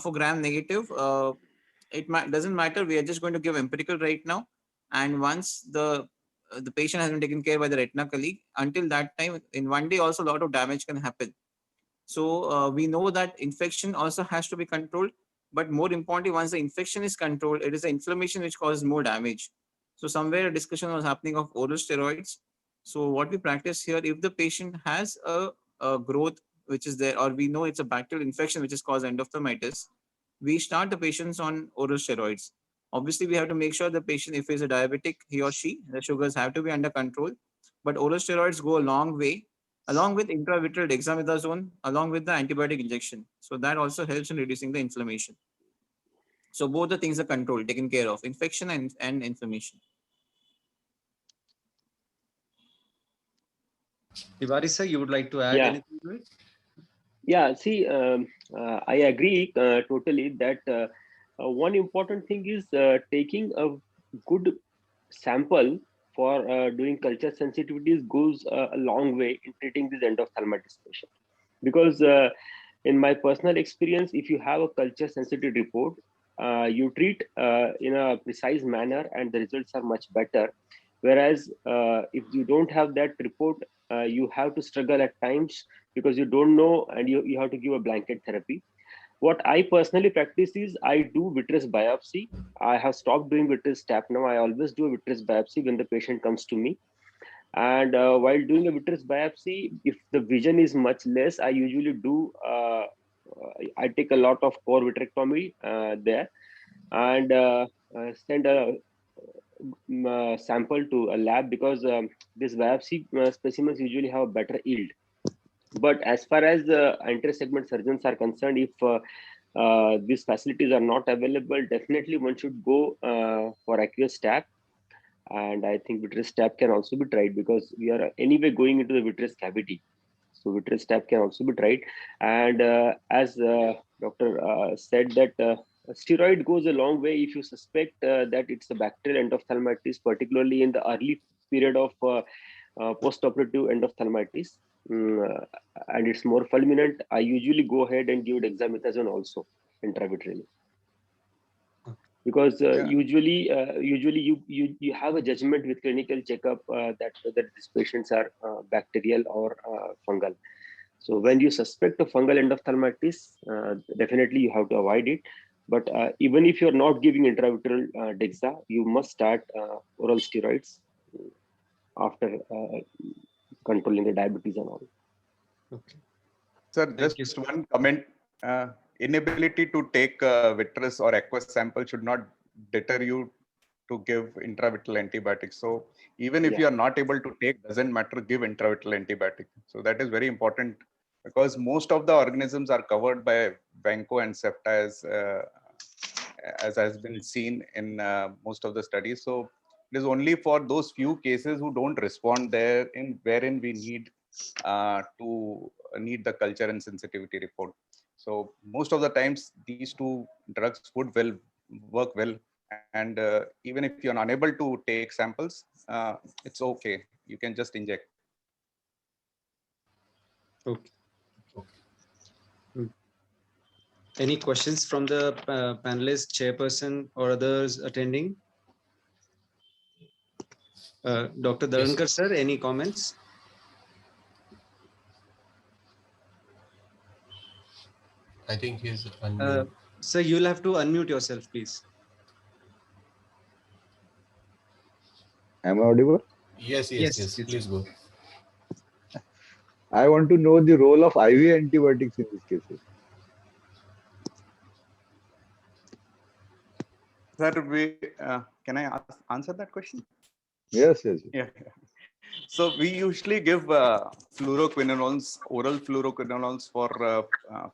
For gram-negative, it doesn't matter. We are just going to give empirical right now. And once the patient has been taken care by the retina colleague, until that time, in one day also a lot of damage can happen. So we know that infection also has to be controlled, but more importantly, once the infection is controlled, it is the inflammation which causes more damage. So somewhere a discussion was happening of oral steroids. So what we practice here, if the patient has a growth which is there, or we know it's a bacterial infection which is caused endophthalmitis, we start the patients on oral steroids. Obviously, we have to make sure the patient, if he's a diabetic, he or she, the sugars have to be under control. but oral steroids go a long way, along with intravitreal dexamethasone, along with the antibiotic injection. So that also helps in reducing the inflammation. So both the things are controlled, taken care of, infection and inflammation. Tiwari sir, you would like to add anything to it? Yeah, see, I agree totally that one important thing is taking a good sample for doing culture sensitivities goes a long way in treating this endophthalmitis patient. Because in my personal experience, if you have a culture sensitive report, you treat in a precise manner and the results are much better. Whereas if you don't have that report, you have to struggle at times because you don't know and you have to give a blanket therapy. What I personally practice is I do vitreous biopsy. I have stopped doing vitreous tap now. I always do a vitreous biopsy when the patient comes to me. And while doing a vitreous biopsy, if the vision is much less, I usually do, I take a lot of core vitrectomy there and send a sample to a lab because this biopsy specimens usually have a better yield. But as far as the anterior segment surgeons are concerned, if these facilities are not available, definitely one should go for aqueous tap. And I think vitreous tap can also be tried because we are anyway going into the vitreous cavity. So vitreous tap can also be tried. And as doctor said that steroid goes a long way if you suspect that it's a bacterial endophthalmitis, particularly in the early period of post-operative endophthalmitis. And it's more fulminant. I usually go ahead and give dexamethasone also intravitreally. Because usually you have a judgment with clinical checkup that whether these patients are bacterial or fungal. So when you suspect a fungal endophthalmitis, definitely you have to avoid it. But even if you're not giving intravitreal dexa, you must start oral steroids after controlling the diabetes and all. Okay. Sir, just one comment. Inability to take vitreous or aqueous sample should not deter you to give intravitreal antibiotics. So even if you are not able to take, doesn't matter, give intravitreal antibiotic. So that is very important because most of the organisms are covered by Vanco and Septa as has been seen in most of the studies. So it is only for those few cases who don't respond there in wherein we need need the culture and sensitivity report. So most of the times these two drugs would work well, and even if you're unable to take samples, it's okay. You can just inject. Okay. Any questions from the panelist, chairperson, or others attending? Dr. Dharankar sir, any comments? I think he's unmuted. Sir, you'll have to unmute yourself, please. Am I audible? Yes. Please go. I want to know the role of IV antibiotics in these cases. Sir, can I answer that question? Yes. Yeah. So we usually give fluoroquinolones, oral fluoroquinolones for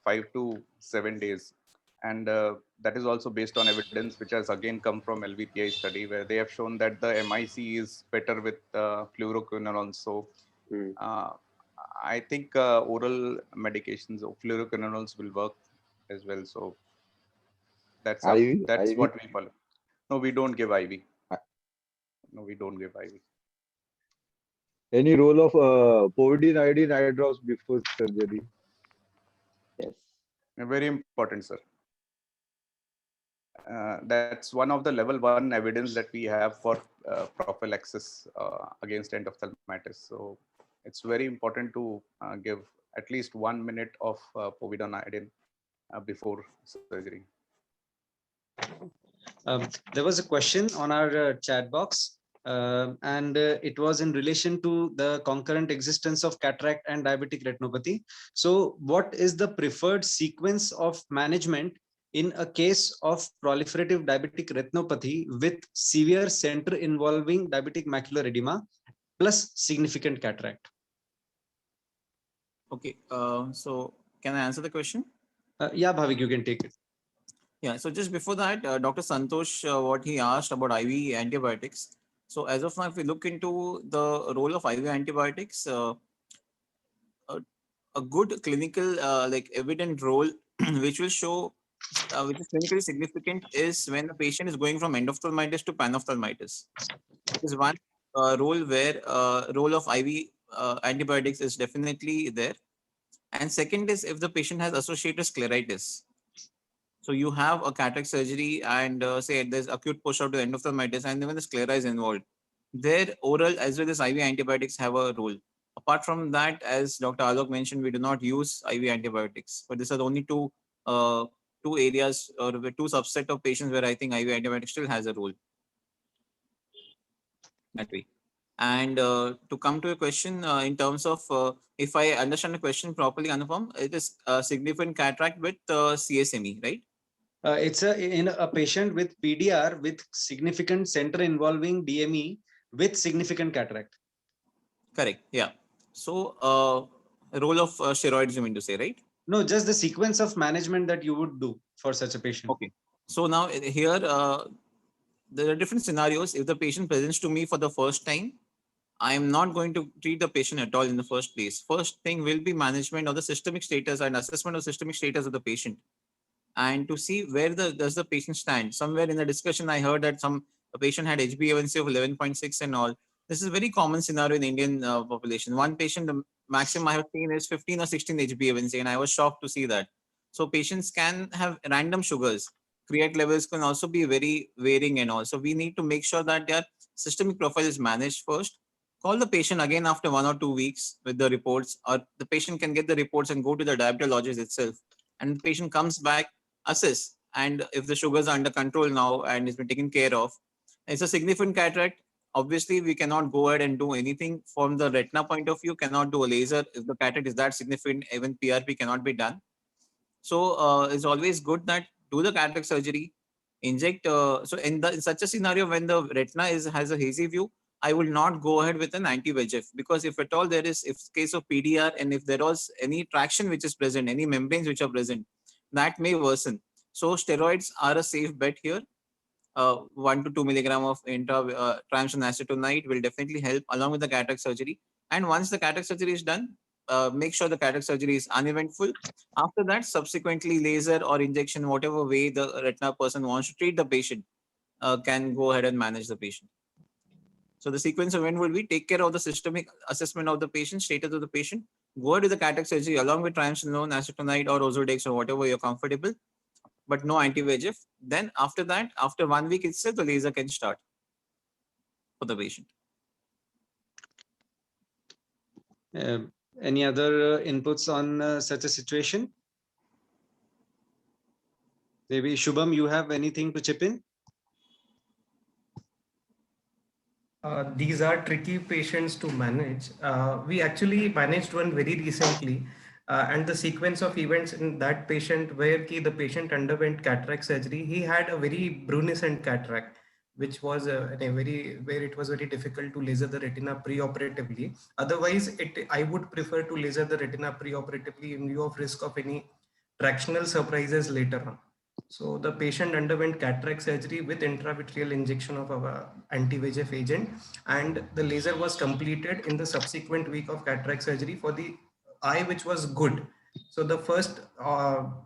5 to 7 days. And that is also based on evidence which has again come from LVPI study where they have shown that the MIC is better with fluoroquinolones. So I think oral medications of fluoroquinolones will work as well. So that's what we follow. No, we don't give IV. No, we don't give IV. Any role of povidone iodine eye drops before surgery? Yes. Very important, sir. That's one of the level 1 evidence that we have for prophylaxis against endophthalmitis. So it's very important to give at least 1 minute of povidone iodine before surgery. There was a question on our chat box. And it was in relation to the concurrent existence of cataract and diabetic retinopathy. So what is the preferred sequence of management in a case of proliferative diabetic retinopathy with severe center involving diabetic macular edema plus significant cataract. Okay, so can I answer the question? Yeah, Bhavik, you can take it. Yeah, so just before that, Dr. Santosh, what he asked about IV antibiotics. So as of now, if we look into the role of IV antibiotics, a good clinical like evident role which will show which is clinically significant is when the patient is going from endophthalmitis to panophthalmitis. That is one role where role of IV antibiotics is definitely there. And second is if the patient has associated scleritis. So you have a cataract surgery and say there's acute push out to endophthalmitis and even the sclera is involved. There oral as well as IV antibiotics have a role. Apart from that, as Dr. Alok mentioned, we do not use IV antibiotics, but these are the only two areas or two subset of patients where I think IV antibiotics still has a role. That way. And to come to a question in terms of if I understand the question properly, Anupam, it is significant cataract with CSME, right? It's in a patient with PDR with significant center involving DME with significant cataract. Correct. Yeah. So role of steroids, you mean to say, right? No, just the sequence of management that you would do for such a patient. Okay. So now here there are different scenarios. If the patient presents to me for the first time, I am not going to treat the patient at all in the first place. First thing will be management of the systemic status and assessment of systemic status of the patient, and to see where does the patient stand. Somewhere in the discussion, I heard that a patient had HbA1c of 11.6 and all. This is a very common scenario in the Indian population. One patient, the maximum I have seen is 15 or 16 HbA1c, and I was shocked to see that. So patients can have random sugars. Create levels can also be very varying and all. So we need to make sure that their systemic profile is managed first. Call the patient again after 1 or 2 weeks with the reports, or the patient can get the reports and go to the diabetologist itself. And the patient comes back, assess, and if the sugars are under control now and it's been taken care of, it's a significant cataract. Obviously, we cannot go ahead and do anything from the retina point of view, cannot do a laser. If the cataract is that significant, even PRP cannot be done. So it's always good that do the cataract surgery, inject. So in such a scenario, when the retina has a hazy view, I will not go ahead with an anti-VEGF, because if at all there is, if case of PDR and if there was any traction which is present, any membranes which are present, that may worsen. So steroids are a safe bet here. 1 to 2 milligram of triamcinolone acetonide will definitely help along with the cataract surgery. And once the cataract surgery is done, make sure the cataract surgery is uneventful. After that, subsequently laser or injection, whatever way the retina person wants to treat the patient, can go ahead and manage the patient. So the sequence of event will be take care of the systemic assessment of the patient, status of the patient, go ahead with the cataract surgery along with triamcinolone acetonide or Ozurdex or whatever you're comfortable, but no anti-VEGF. Then after that, after 1 week itself, the laser can start for the patient. Any other inputs on such a situation? Maybe Shubham, you have anything to chip in? These are tricky patients to manage. We actually managed one very recently, and the sequence of events in that patient where the patient underwent cataract surgery, he had a very brunescent cataract, which was where it was very difficult to laser the retina preoperatively. Otherwise, I would prefer to laser the retina preoperatively in view of risk of any tractional surprises later on. So the patient underwent cataract surgery with intravitreal injection of our anti-VEGF agent, and the laser was completed in the subsequent week of cataract surgery for the eye which was good. So the first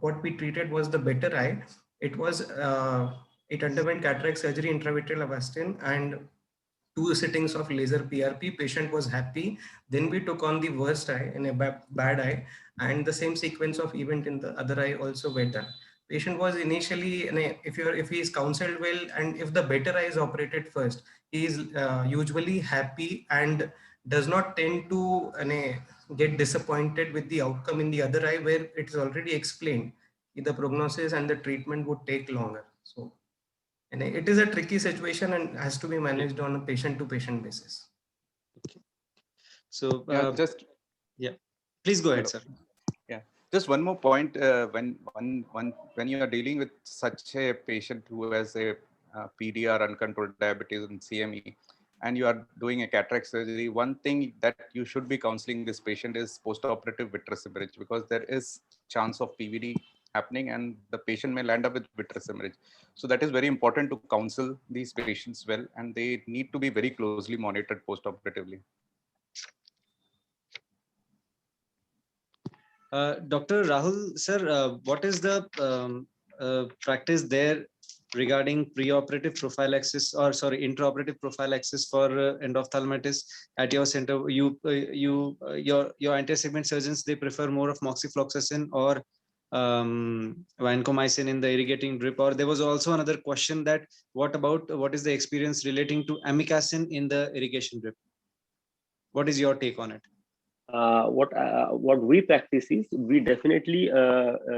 what we treated was the better eye. It underwent cataract surgery, intravitreal Avastin, and 2 sittings of laser PRP. Patient was happy. Then we took on the worst eye in a bad eye, and the same sequence of event in the other eye also were done. Patient was initially, if he is counseled well and if the better eye is operated first, he is usually happy and does not tend to get disappointed with the outcome in the other eye where it is already explained. The prognosis and the treatment would take longer. So, and it is a tricky situation and has to be managed on a patient-to-patient basis. Okay. So please go ahead, sir. Yeah, just one more point. When you are dealing with such a patient who has a PDR, uncontrolled diabetes and CME, and you are doing a cataract surgery, one thing that you should be counseling this patient is post-operative vitreous hemorrhage, because there is chance of PVD happening and the patient may land up with vitreous hemorrhage. So that is very important to counsel these patients well, and they need to be very closely monitored post-operatively. Dr. Rahul, sir, what is the practice there regarding preoperative prophylaxis, or sorry, intraoperative prophylaxis for endophthalmitis at your center? Your anti-segment surgeons, they prefer more of moxifloxacin or vancomycin in the irrigating drip? Or there was also another question that what is the experience relating to amikacin in the irrigation drip? What is your take on it? What we practice is we definitely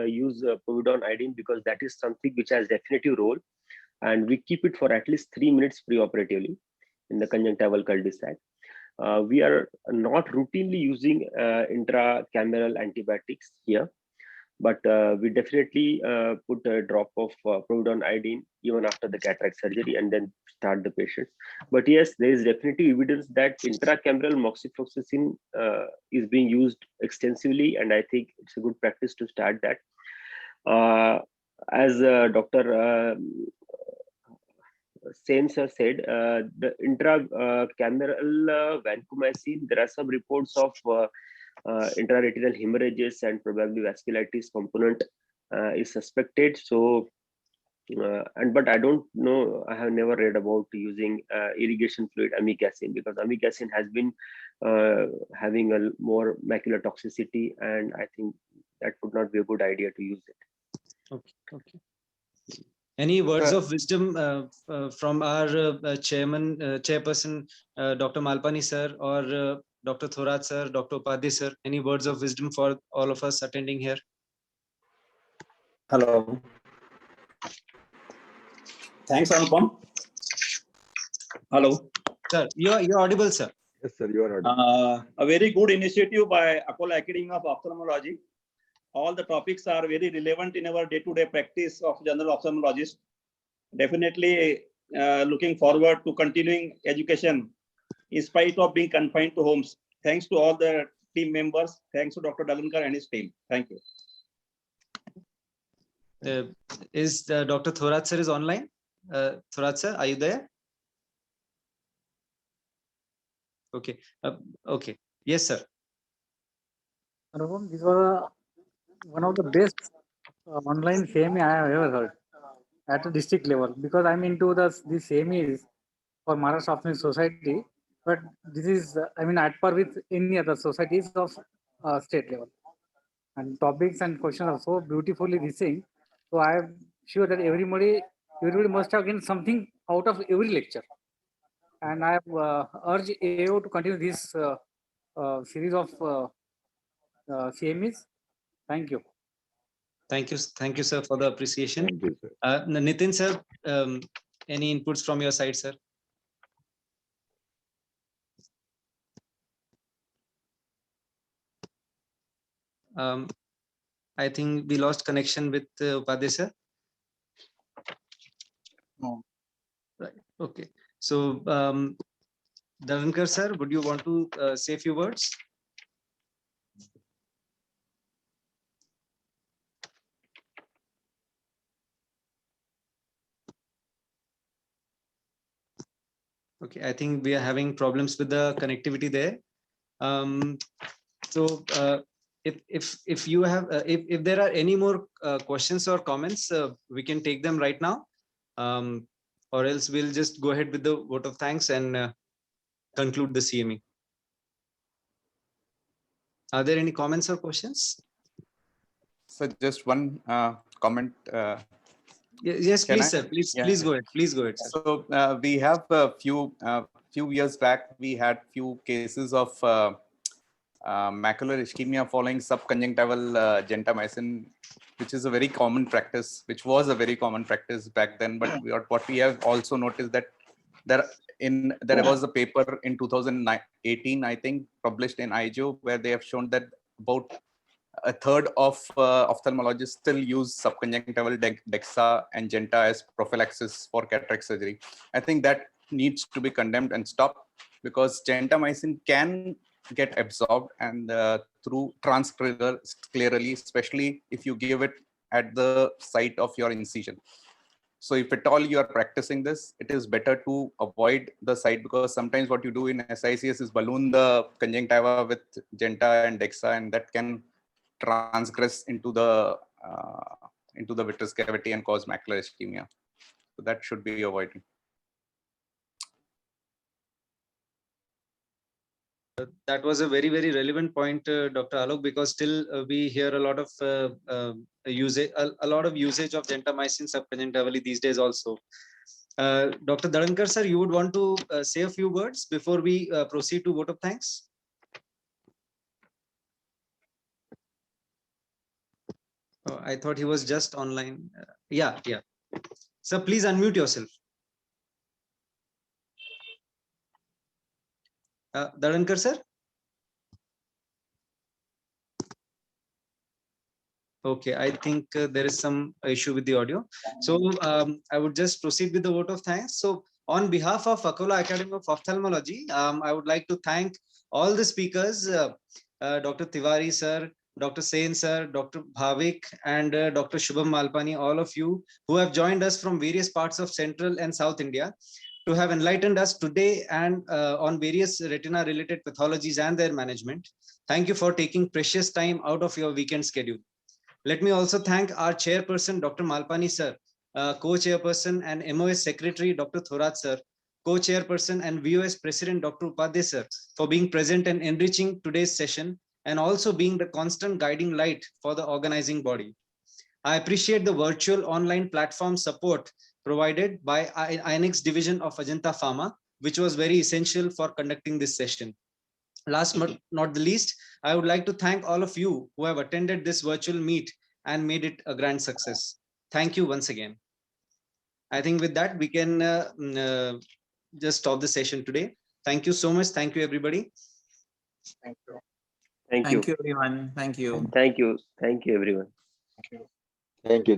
use povidone iodine, because that is something which has definitive role, and we keep it for at least 3 minutes preoperatively in the conjunctival cul-de-sac. We are not routinely using intracameral antibiotics here, but we definitely put a drop of povidone iodine even after the cataract surgery and then start the patient. But yes, there is definitely evidence that intracameral moxifloxacin is being used extensively, and I think it's a good practice to start that. As Dr. Sen sir said, the intracameral vancomycin, there are some reports of intraretinal hemorrhages and probably vasculitis component is suspected. So, but I don't know, I have never read about using irrigation fluid amikacin, because amikacin has been having a more macular toxicity, and I think that would not be a good idea to use it. Okay. Any words of wisdom from our chairperson, Dr. Malpani sir, or Dr. Thorat sir, Dr. Upadhyay sir? Any words of wisdom for all of us attending here? Hello. Thanks, Anupam. Hello. Sir, you're audible, sir. Yes, sir, you are audible. A very good initiative by Akola Academy of Ophthalmology. All the topics are very relevant in our day-to-day practice of general ophthalmologist. Definitely looking forward to continuing education in spite of being confined to homes. Thanks to all the team members. Thanks to Dr. Dalankar and his team. Thank you. Is Dr. Thorat sir is online? Thorat sir, are you there? Okay. Okay. Yes, sir. Anupam, this was one of the best online CME I have ever heard at a district level, because I'm into this CMEs for Maharashtra Ophthalmic Society, but this is at par with any other societies of state level, and topics and questions are so beautifully listened. So I am sure that everybody must have gained something out of every lecture, and I have urged AO to continue this series of CMEs. Thank you. Thank you, sir, for the appreciation. Thank you, sir. Nitin sir, any inputs from your side, sir? I think we lost connection with Upadhyay sir. No. Right. Okay. So, Dalankar sir, would you want to say a few words? Okay, I think we are having problems with the connectivity there. So if you have if there are any more questions or comments, we can take them right now, or else we'll just go ahead with the vote of thanks and conclude the CME. Are there any comments or questions? So just one comment. Yes, please, sir. Please go ahead. Please go ahead, sir. So we have a few years back, we had few cases of macular ischemia following subconjunctival gentamicin, which is a very common practice, which was a very common practice back then. But what we have also noticed that there was a paper in 2018, I think, published in IGO, where they have shown that about a third of ophthalmologists still use subconjunctival DEXA and Genta as prophylaxis for cataract surgery. I think that needs to be condemned and stopped, because gentamicin can get absorbed and through transcranially, especially if you give it at the site of your incision. So if at all you are practicing this, it is better to avoid the site, because sometimes what you do in SICS is balloon the conjunctiva with Genta and Dexa, and that can transgress into the vitreous cavity and cause macular ischemia. So that should be avoided. That was a very, very relevant point, Dr. Alok, because still we hear a lot of usage, a lot of usage of gentamicin subconjunctivally these days also. Dr. Dharankar sir, you would want to say a few words before we proceed to vote of thanks? Oh, I thought he was just online. Yeah. Sir, please unmute yourself. Dharankar sir? Okay, I think there is some issue with the audio. So I would just proceed with the vote of thanks. So on behalf of Akola Academy of Ophthalmology, I would like to thank all the speakers, Dr. Tiwari sir, Dr. Sen sir, Dr. Bhavik, and Dr. Shubham Malpani, all of you who have joined us from various parts of Central and South India to have enlightened us today and on various retina related pathologies and their management. Thank you for taking precious time out of your weekend schedule. Let me also thank our chairperson, Dr. Malpani sir, co-chairperson and MOS secretary, Dr. Thorat sir, co-chairperson and VOS president, Dr. Upadhyay sir, for being present and enriching today's session, and also being the constant guiding light for the organizing body. I appreciate the virtual online platform support provided by INX division of Ajanta Pharma, which was very essential for conducting this session. Last but not the least, I would like to thank all of you who have attended this virtual meet and made it a grand success. Thank you once again. I think with that, we can just stop the session today. Thank you so much. Thank you, everybody. Thank you. Thank you, everyone. Thank you. Thank you. Thank you, everyone. Thank you.